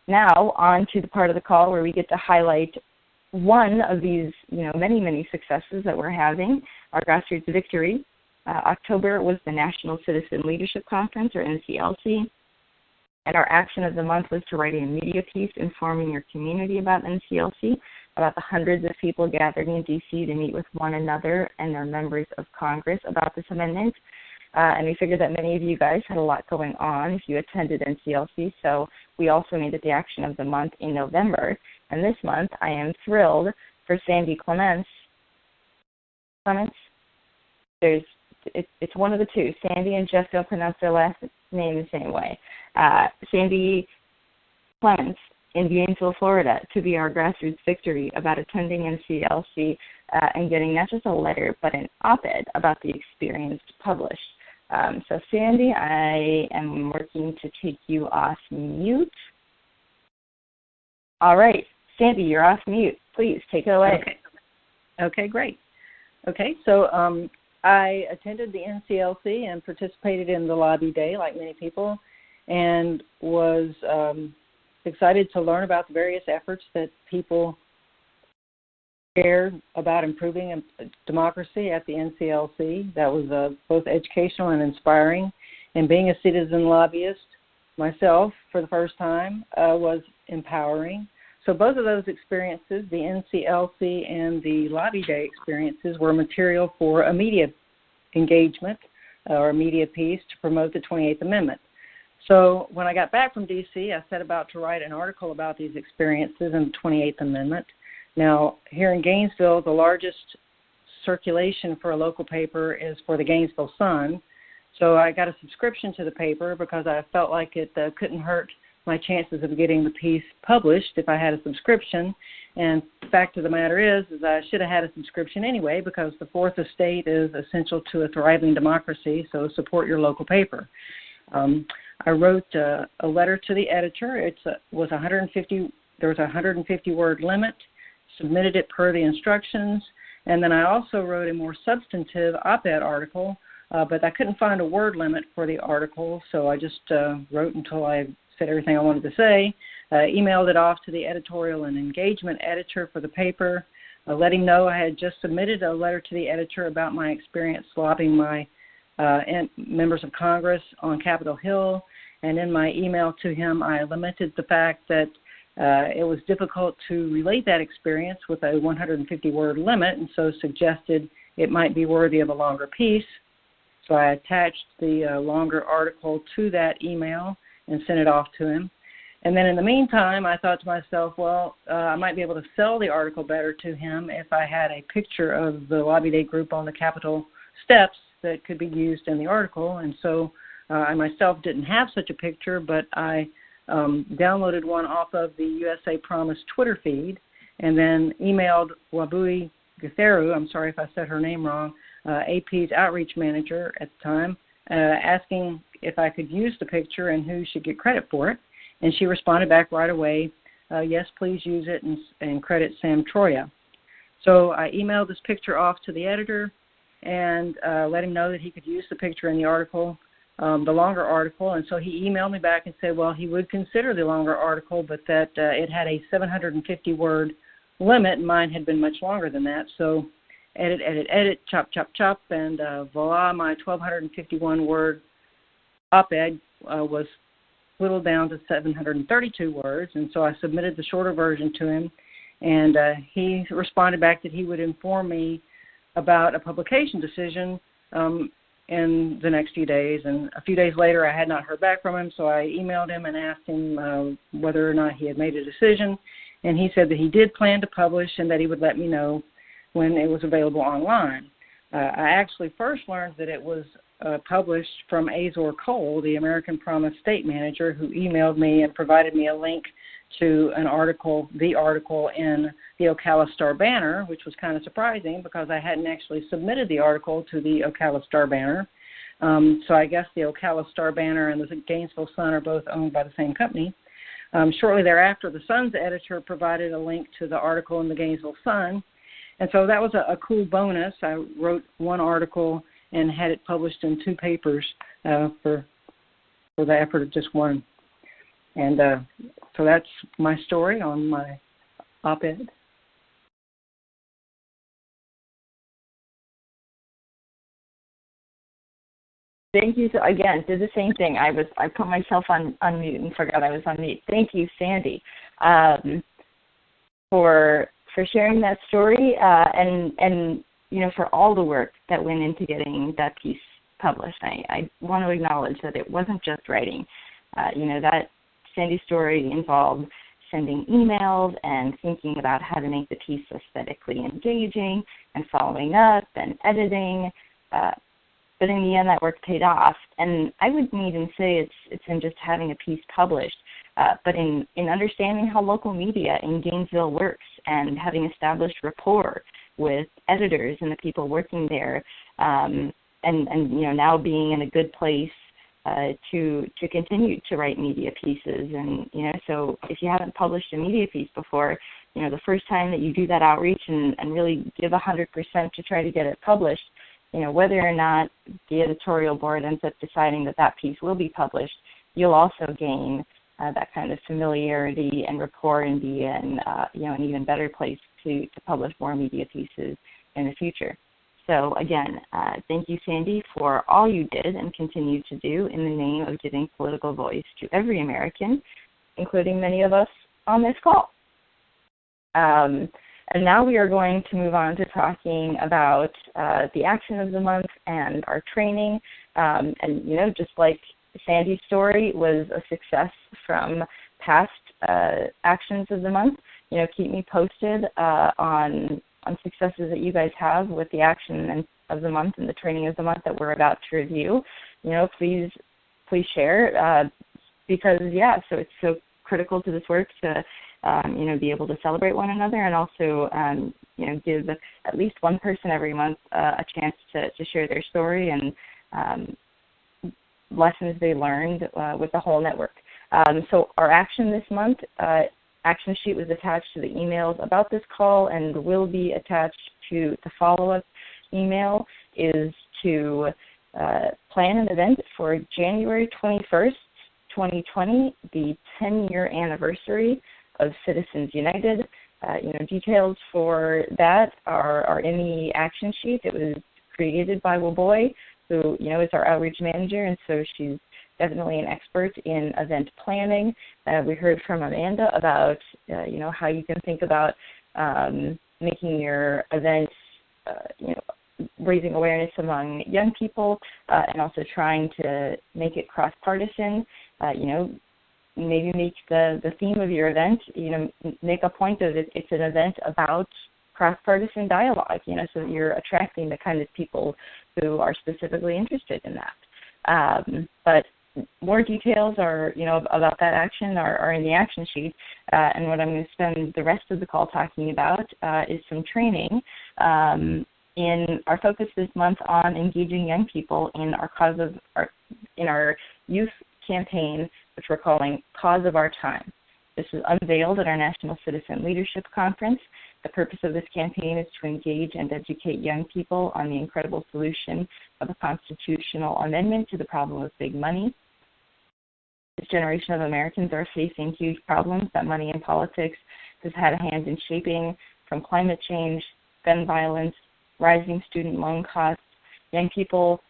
now on to the part of the call where we get to highlight one of these, many, many successes that we're having, our grassroots victory. October was the National Citizen Leadership Conference, or NCLC, and our action of the month was to write a media piece informing your community about NCLC, about the hundreds of people gathered in D.C. to meet with one another and their members of Congress about this amendment. And we figured that many of you guys had a lot going on if you attended NCLC, so we also made it the action of the month in November. And this month, I am thrilled for Sandy Clements. It's one of the two. Sandy and Jeff don't pronounce their last name the same way. Sandy Clements in Gainesville, Florida, to be our grassroots victory about attending NCLC and getting not just a letter, but an op-ed about the experience published. So Sandy, I am working to take you off mute. All right, Sandy, you're off mute. Please take it away. Okay, great. Okay, so I attended the NCLC and participated in the lobby day like many people, and was excited to learn about the various efforts that people share about improving democracy at the NCLC. That was both educational and inspiring. And being a citizen lobbyist myself for the first time was empowering. So both of those experiences, the NCLC and the lobby day experiences, were material for a media engagement or a media piece to promote the 28th Amendment. So when I got back from D.C., I set about to write an article about these experiences and the 28th Amendment. Now, here in Gainesville, the largest circulation for a local paper is for the Gainesville Sun. So I got a subscription to the paper because I felt like it couldn't hurt my chances of getting the piece published if I had a subscription. And the fact of the matter is I should have had a subscription anyway, because the Fourth Estate is essential to a thriving democracy, so support your local paper. I wrote a letter to the editor. Was 150. There was a 150-word limit. Submitted it per the instructions, and then I also wrote a more substantive op-ed article, but I couldn't find a word limit for the article, so I just wrote until I said everything I wanted to say. Emailed it off to the editorial and engagement editor for the paper, let him know I had just submitted a letter to the editor about my experience lobbying my members of Congress on Capitol Hill, and in my email to him, I lamented the fact that it was difficult to relate that experience with a 150-word limit, and so suggested it might be worthy of a longer piece. So I attached the longer article to that email and sent it off to him. And then in the meantime, I thought to myself, well, I might be able to sell the article better to him if I had a picture of the Lobby Day group on the Capitol steps that could be used in the article. And so I myself didn't have such a picture, but I downloaded one off of the USA Promise Twitter feed, and then emailed Wabui Gatheru, I'm sorry if I said her name wrong, AP's outreach manager at the time, asking if I could use the picture and who should get credit for it. And she responded back right away, yes, please use it and credit Sam Troya. So I emailed this picture off to the editor and let him know that he could use the picture in the article, the longer article, and so he emailed me back and said, well, he would consider the longer article, but that it had a 750-word limit, and mine had been much longer than that. So edit, chop, chop, chop, and voila, my 1,251-word op-ed was whittled down to 732 words, and so I submitted the shorter version to him, and he responded back that he would inform me about a publication decision in the next few days. And a few days later, I had not heard back from him, so I emailed him and asked him whether or not he had made a decision. And he said that he did plan to publish and that he would let me know when it was available online. I actually first learned that it was published from Azor Cole, the American Promise state manager, who emailed me and provided me a link to an article, the article in the Ocala Star-Banner, which was kind of surprising because I hadn't actually submitted the article to the Ocala Star-Banner. So I guess the Ocala Star-Banner and the Gainesville Sun are both owned by the same company. Shortly thereafter, the Sun's editor provided a link to the article in the Gainesville Sun. And so that was a cool bonus. I wrote one article and had it published in two papers for the effort of just one. And so that's my story on my op-ed. Thank you. So again, did the same thing. I put myself on mute and forgot I was on mute. Thank you, Sandy, for sharing that story and you know, for all the work that went into getting that piece published. I want to acknowledge that it wasn't just writing. You know, that Sandy's story involved sending emails and thinking about how to make the piece aesthetically engaging and following up and editing. But in the end, that work paid off. And I wouldn't even say it's in just having a piece published, but in understanding how local media in Gainesville works and having established rapport with editors and the people working there, and you know, now being in a good place to continue to write media pieces. And you know, so if you haven't published a media piece before, you know, the first time that you do that outreach and really give 100% to try to get it published, you know, whether or not the editorial board ends up deciding that piece will be published, you'll also gain that kind of familiarity and rapport and be in, you know, an even better place to publish more media pieces in the future. So again, thank you, Sandy, for all you did and continue to do in the name of giving political voice to every American, including many of us on this call. And now we are going to move on to talking about the action of the month and our training. And, you know, just like Sandy's story was a success from past actions of the month, you know, keep me posted on successes that you guys have with the action of the month and the training of the month that we're about to review. You know, please share because, yeah, so it's so critical to this work to you know, be able to celebrate one another and also, you know, give at least one person every month a chance to share their story and lessons they learned with the whole network. So our action this month, action sheet was attached to the emails about this call and will be attached to the follow-up email, is to plan an event for January 21st, 2020, the 10-year anniversary of Citizens United. Details for that are in the action sheet. It was created by Waboy, who, is our outreach manager, and so she's definitely an expert in event planning. We heard from Amanda about, how you can think about making your events, raising awareness among young people, and also trying to make it cross-partisan. Maybe make the theme of your event, make a point of it. It's an event about cross-partisan dialogue, so that you're attracting the kind of people who are specifically interested in that. But more details are, about that action are in the action sheet. And what I'm going to spend the rest of the call talking about is some training in our focus this month on engaging young people in our youth campaign, which we're calling Cause of Our Time. This was unveiled at our National Citizen Leadership Conference. The purpose of this campaign is to engage and educate young people on the incredible solution of a constitutional amendment to the problem of big money. This generation of Americans are facing huge problems that money in politics has had a hand in shaping, from climate change, gun violence, rising student loan costs. Young people,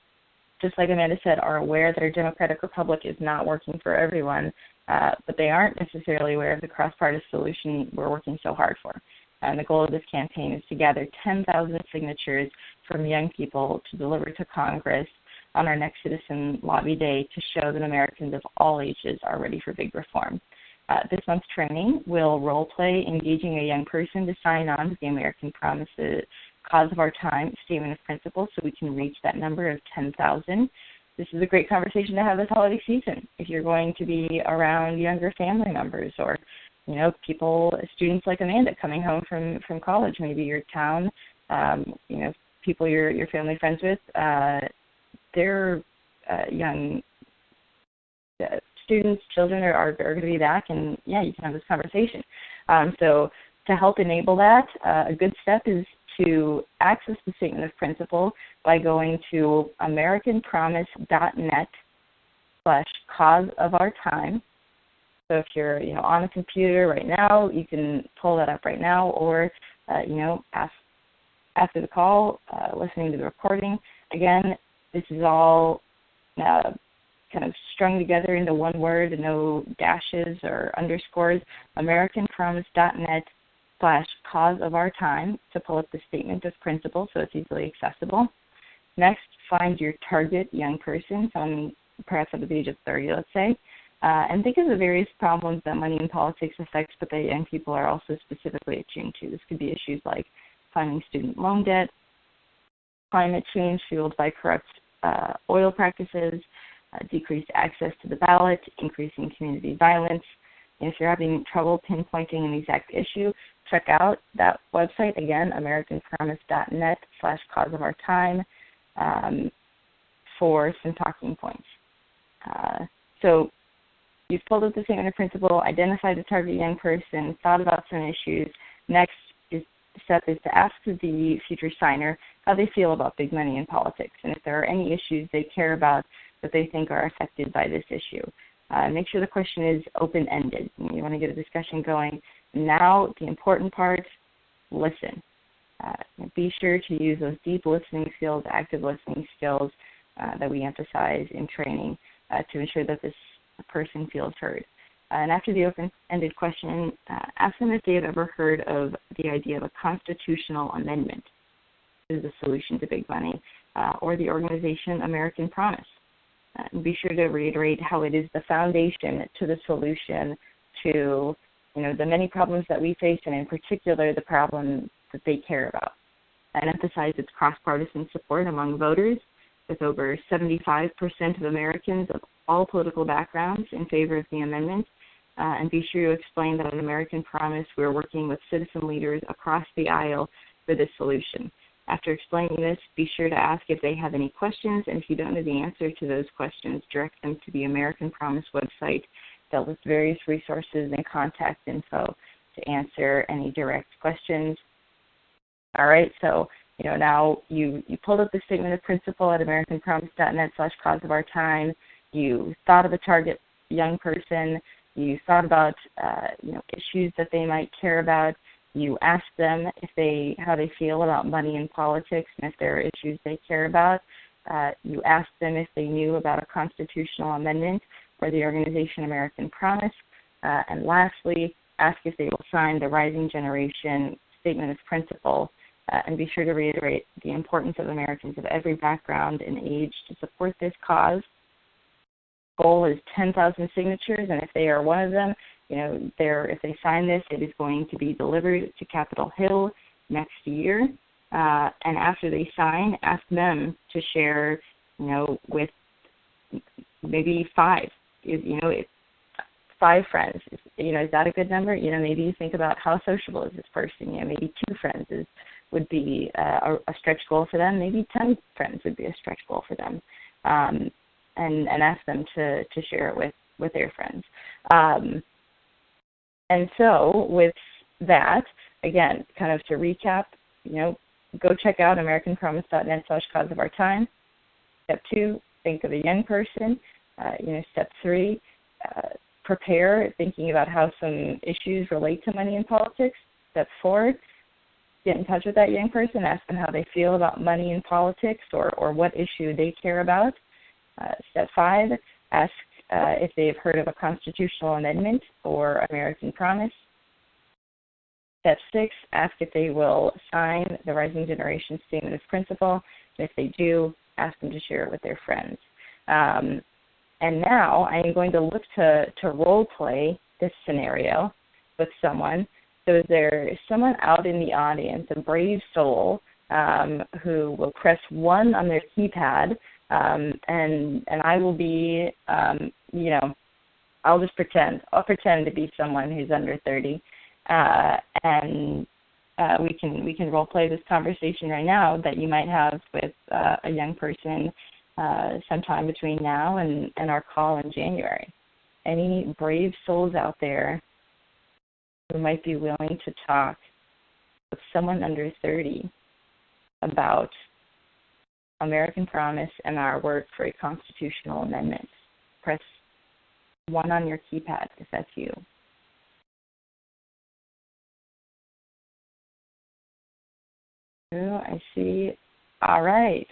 just like Amanda said, are aware that our democratic republic is not working for everyone, but they aren't necessarily aware of the cross-party solution we're working so hard for. And the goal of this campaign is to gather 10,000 signatures from young people to deliver to Congress on our next Citizen Lobby Day to show that Americans of all ages are ready for big reform. This month's training will role-play engaging a young person to sign on to the American Promise's Cause of Our Time Statement of Principles so we can reach that number of 10,000. This is a great conversation to have this holiday season if you're going to be around younger family members or, students like Amanda coming home from college, maybe your town, people your family friends with, they're young students, children are going to be back, and, you can have this conversation. So to help enable that, a good step is to access the Statement of Principle by going to americanpromise.net/cause of our time. So if you're, on a computer right now, you can pull that up right now, or, after the call, listening to the recording. Again, this is all kind of strung together into one word, no dashes or underscores, americanpromise.net/cause of our time to pull up the Statement of Principle so it's easily accessible. Next, find your target young person, someone perhaps at the age of 30, let's say, and think of the various problems that money in politics affects, but that young people are also specifically attuned to. This could be issues like funding student loan debt, climate change fueled by corrupt oil practices, decreased access to the ballot, increasing community violence. And if you're having trouble pinpointing an exact issue, check out that website, again, americanpromise.net/cause of our time, for some talking points. So you've pulled up the Statement of Principle, identified the target young person, thought about some issues. Next step is to ask the future signer how they feel about big money in politics and if there are any issues they care about that they think are affected by this issue. Make sure the question is open-ended. You want to get a discussion going. Now, the important part, listen. Be sure to use those deep listening skills, active listening skills that we emphasize in training to ensure that this person feels heard. And after the open-ended question, ask them if they have ever heard of the idea of a constitutional amendment as the solution to big money, or the organization American Promise. And be sure to reiterate how it is the foundation to the solution to, the many problems that we face, and in particular the problem that they care about. And emphasize its cross-partisan support among voters, with over 75% of Americans of all political backgrounds in favor of the amendment. And be sure to explain that at American Promise we're working with citizen leaders across the aisle for this solution. After explaining this, be sure to ask if they have any questions, and if you don't know the answer to those questions, direct them to the American Promise website that lists various resources and contact info to answer any direct questions. All right, so now you pulled up the statement of principle at AmericanPromise.net/cause of our time. You thought of a target young person. You thought about issues that they might care about. You asked them how they feel about money and politics and if there are issues they care about. You asked them if they knew about a constitutional amendment or the organization American Promise. And lastly, ask if they will sign the Rising Generation Statement of Principle. And be sure to reiterate the importance of Americans of every background and age to support this cause. Goal is 10,000 signatures, and if they are one of them, if they sign this, it is going to be delivered to Capitol Hill next year. And after they sign, ask them to share, with maybe 5. 5 friends. Is that a good number? Maybe you think about how sociable is this person. Maybe 2 friends would be a stretch goal for them. Maybe 10 friends would be a stretch goal for them. And ask them to share it with their friends. And so with that, again, kind of to recap, go check out AmericanPromise.net/cause of our time. Step 2, think of a young person. Step 3, prepare, thinking about how some issues relate to money and politics. Step 4, get in touch with that young person, ask them how they feel about money and politics or what issue they care about. Step 5, ask if they've heard of a constitutional amendment or American Promise. Step 6, ask if they will sign the Rising Generation Statement of Principle. And if they do, ask them to share it with their friends. And now I am going to look to role play this scenario with someone. So is there someone out in the audience, a brave soul, who will press 1 on their keypad, and I will be, I'll just pretend. I'll pretend to be someone who's under 30, and we can role play this conversation right now that you might have with a young person sometime between now and our call in January. Any brave souls out there who might be willing to talk with someone under 30 about American Promise and our work for a constitutional amendment? Press 1 on your keypad if that's you. Oh, I see. All right.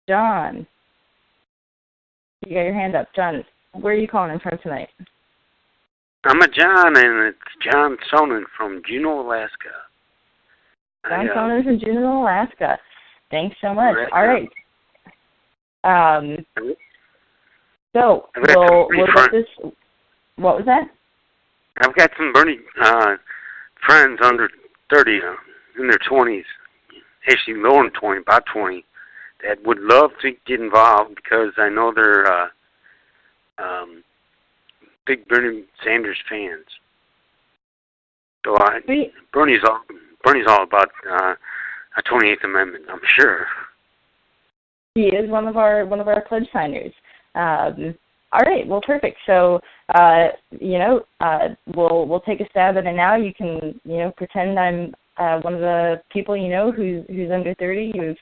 John, you got your hand up. John, where are you calling in from tonight? I'm a John, and it's John Sonnen from Juneau, Alaska. John Sonnen from Juneau, Alaska. Thanks so much. All right. So we'll get this. What was that? I've got some Bernie friends under 30, in their 20s, actually lower than 20, about 20, that would love to get involved because I know they're big Bernie Sanders fans. So Bernie's all about a 28th Amendment, I'm sure. He is one of our pledge signers. All right, well, perfect. So, we'll take a stab at it now. You can, pretend I'm one of the people who's under 30, who's,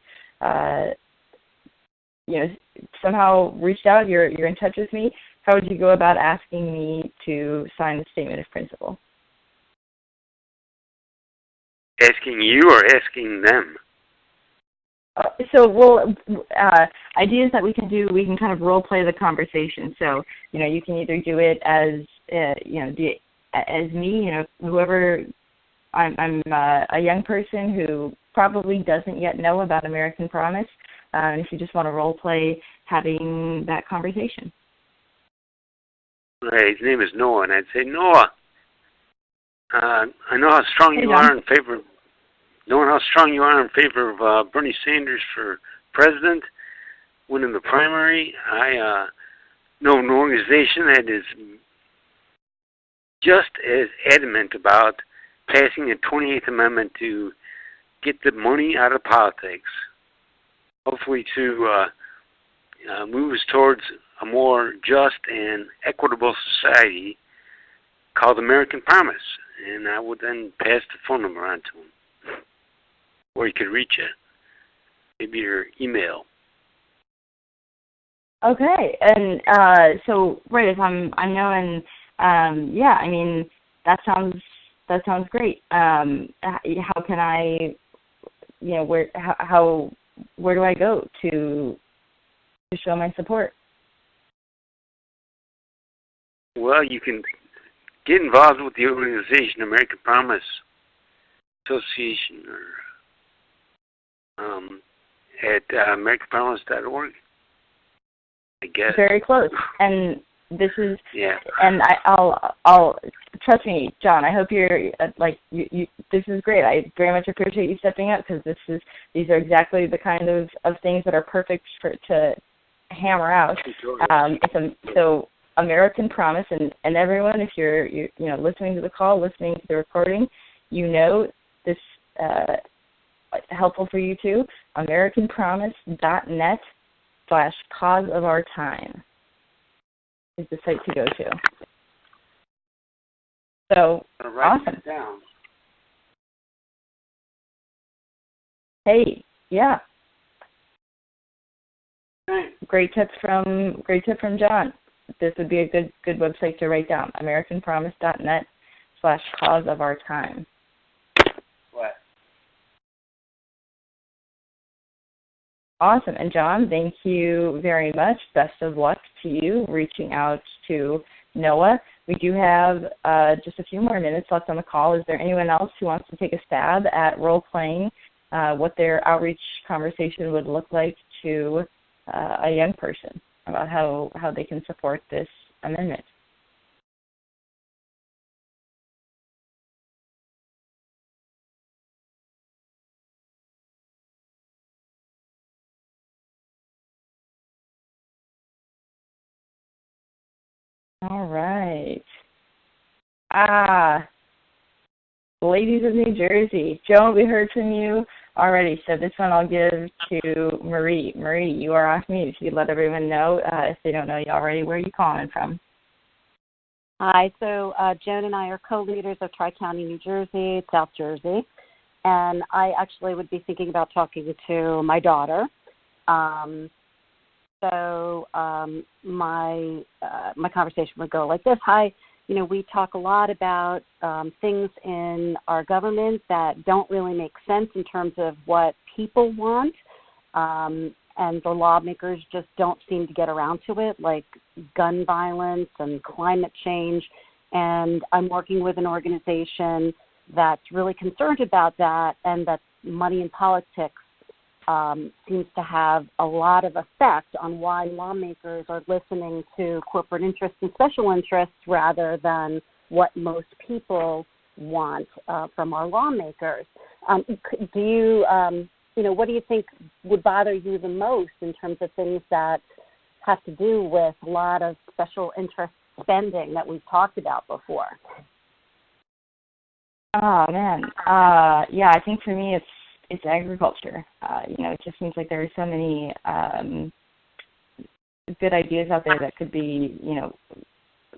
somehow reached out. You're in touch with me. How would you go about asking me to sign the Statement of Principle? Asking you or asking them? Ideas that we can kind of role play the conversation. So, you can either do it as, as me, whoever, I'm a young person who probably doesn't yet know about American Promise, and if you just want to role play having that conversation. Right, his name is Noah, and I'd say, Noah, I know how strong you are in favor of knowing how strong you are in favor of Bernie Sanders for president, winning the primary. I know an organization that is just as adamant about passing the 28th Amendment to get the money out of politics, hopefully to move us towards a more just and equitable society called American Promise. And I would then pass the phone number on to him, or he could reach you, maybe your email. Okay, and so right, if I'm knowing, yeah, I mean that sounds great. How can I, where do I go to show my support? Well, you can get involved with the organization American Promise Association, or at AmericanPromise.org. I guess. Very close, and this is. Yeah. And I'll trust me, John. I hope you're you. This is great. I very much appreciate you stepping up, because these are exactly the kind of things that are perfect to hammer out. So American Promise, and everyone, if you're listening to the call, listening to the recording, this helpful for you too. AmericanPromise.net/cause of our time is the site to go to. So awesome. Hey, yeah. Thanks. Great tip from John. This would be a good website to write down. AmericanPromise.net/cause of our time. What? Awesome. And John, thank you very much. Best of luck to you reaching out to NOAA. We do have just a few more minutes left on the call. Is there anyone else who wants to take a stab at role-playing what their outreach conversation would look like to a young person about how they can support this amendment? All right. Ladies of New Jersey. Joan, we heard from you already, so this one I'll give to Marie. Marie, you are off mute. If you let everyone know, if they don't know you already, where are you calling from? Hi, so Joan and I are co-leaders of Tri-County, New Jersey, South Jersey, and I actually would be thinking about talking to my daughter. My conversation would go like this. Hi, we talk a lot about things in our government that don't really make sense in terms of what people want, and the lawmakers just don't seem to get around to it, like gun violence and climate change. And I'm working with an organization that's really concerned about that, and that money in politics seems to have a lot of effect on why lawmakers are listening to corporate interests and special interests rather than what most people want from our lawmakers. Do you, what do you think would bother you the most in terms of things that have to do with a lot of special interest spending that we've talked about before? Oh, man. Yeah, I think for me it's agriculture. It just seems like there are so many good ideas out there that could be,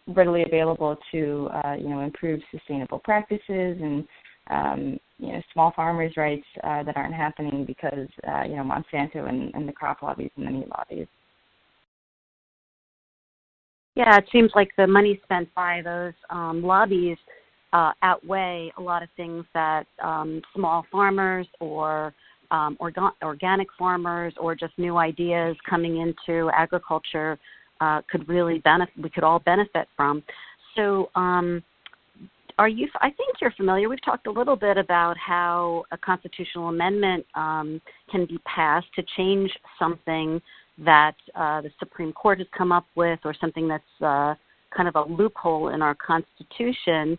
readily available to, improve sustainable practices and, small farmers' rights that aren't happening because, Monsanto and the crop lobbies and the meat lobbies. Yeah, it seems like the money spent by those lobbies outweigh a lot of things that small farmers or organic farmers or just new ideas coming into agriculture could really benefit. We could all benefit from. So, I think you're familiar. We've talked a little bit about how a constitutional amendment can be passed to change something that the Supreme Court has come up with, or something that's kind of a loophole in our Constitution.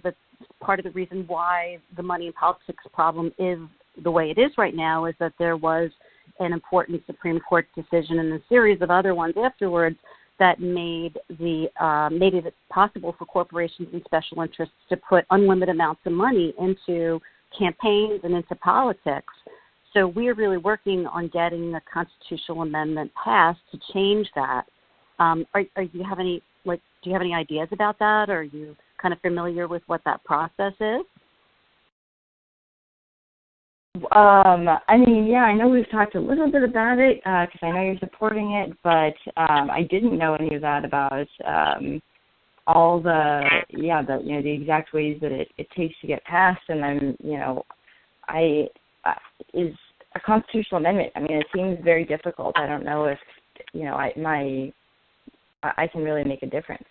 That's part of the reason why the money in politics problem is the way it is right now is that there was an important Supreme Court decision and a series of other ones afterwards that made it possible for corporations and special interests to put unlimited amounts of money into campaigns and into politics. So we're really working on getting a constitutional amendment passed to change that. Do you have any ideas about that? Or are you kind of familiar with what that process is? I mean, yeah, I know we've talked a little bit about it because I know you're supporting it, but I didn't know any of that about all the exact ways that it takes to get passed. And then, is a constitutional amendment. I mean, it seems very difficult. I don't know if I can really make a difference.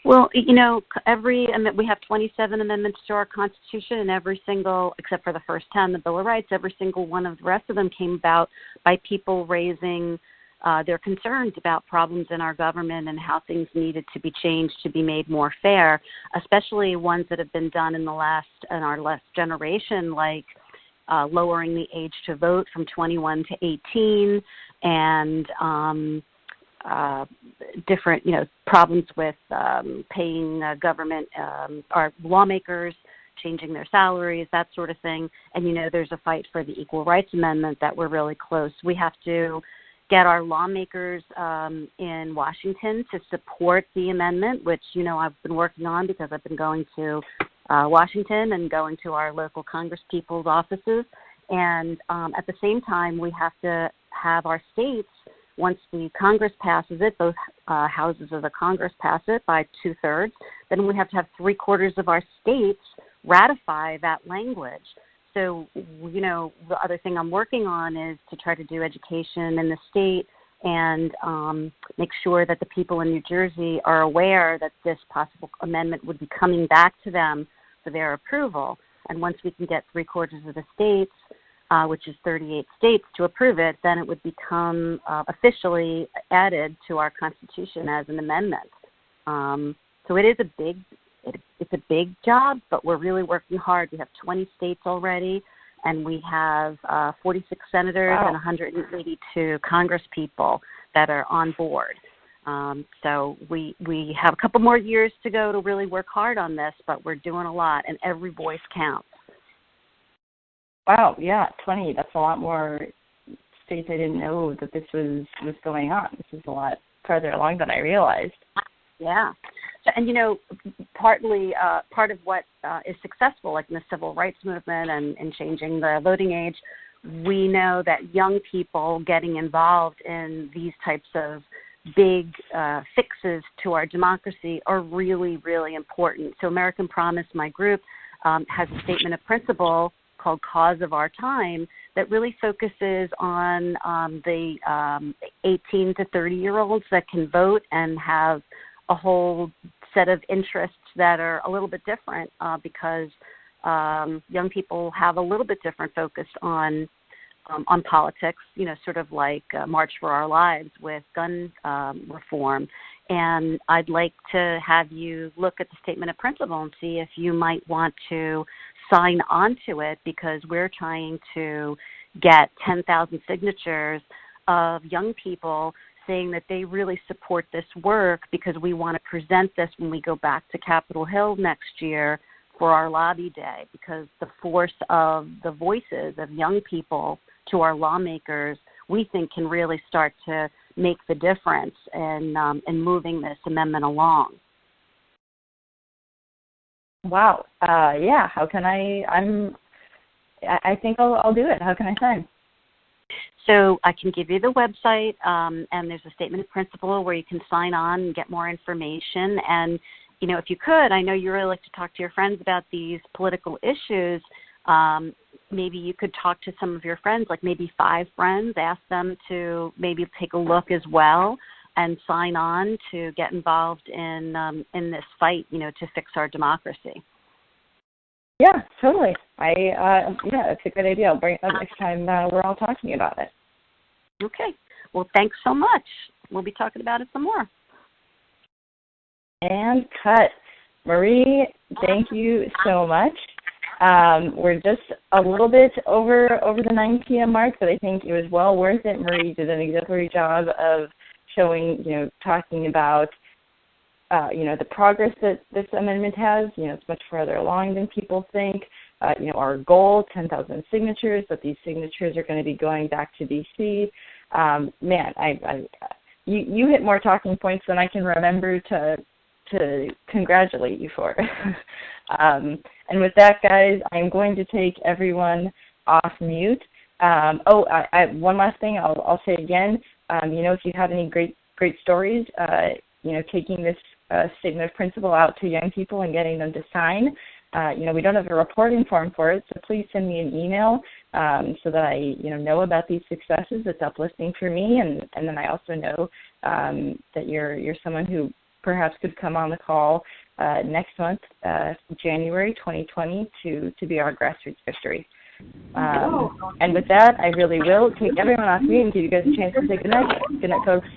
Well, we have 27 amendments to our Constitution, and every single, except for the first 10, the Bill of Rights, every single one of the rest of them came about by people raising their concerns about problems in our government and how things needed to be changed to be made more fair, especially ones that have been done in our last generation, like lowering the age to vote from 21 to 18, and different, problems with paying government, our lawmakers, changing their salaries, that sort of thing. And, there's a fight for the Equal Rights Amendment that we're really close. We have to get our lawmakers in Washington to support the amendment, which, I've been working on because I've been going to Washington and going to our local congresspeople's offices. And at the same time, we have to have our states, once the Congress passes it, both houses of the Congress pass it by 2/3, then we have to have 3/4 of our states ratify that language. So, the other thing I'm working on is to try to do education in the state and make sure that the people in New Jersey are aware that this possible amendment would be coming back to them for their approval. And once we can get 3/4 of the states, which is 38 states, to approve it, then it would become officially added to our Constitution as an amendment. So it is it's a big job, but we're really working hard. We have 20 states already, and we have 46 senators and 182 Congress people that are on board. So we have a couple more years to go to really work hard on this, but we're doing a lot, and every voice counts. Wow, yeah, 20. That's a lot more states. I didn't know that this was going on. This is a lot further along than I realized. Yeah. And, partly part of what is successful, like in the civil rights movement and changing the voting age, we know that young people getting involved in these types of big fixes to our democracy are really, really important. So American Promise, my group, has a statement of principle called Cause of Our Time that really focuses on the 18 to 30-year-olds that can vote and have a whole set of interests that are a little bit different because young people have a little bit different focus on politics, sort of like March for Our Lives with gun reform. And I'd like to have you look at the statement of principle and see if you might want to sign on to it, because we're trying to get 10,000 signatures of young people saying that they really support this work, because we want to present this when we go back to Capitol Hill next year for our lobby day, because the force of the voices of young people to our lawmakers, we think, can really start to make the difference in moving this amendment along. Wow. Yeah. How can I think I'll do it. How can I sign? So I can give you the website, and there's a statement of principle where you can sign on and get more information. And, if you could, I know you really like to talk to your friends about these political issues. Maybe you could talk to some of your friends, like maybe 5 friends, ask them to maybe take a look as well and sign on to get involved in this fight, to fix our democracy. Yeah, totally. It's a good idea. I'll bring it up next time we're all talking about it. Okay. Well, thanks so much. We'll be talking about it some more. And cut. Marie, thank you so much. We're just a little bit over the 9 p.m. mark, but I think it was well worth it. Marie did an exemplary job of showing, talking about, the progress that this amendment has. It's much further along than people think. Our goal, 10,000 signatures, but these signatures are going to be going back to D.C. You hit more talking points than I can remember to congratulate you for. And with that, guys, I'm going to take everyone off mute. One last thing I'll say again. If you have any great stories, taking this statement of principle out to young people and getting them to sign. We don't have a reporting form for it, so please send me an email so that I, know about these successes. It's uplifting for me, and then I also know that you're someone who perhaps could come on the call next month, January 2020, to be our grassroots victory. And with that, I really will take everyone off mute and give you guys a chance to say good night. Good night, folks.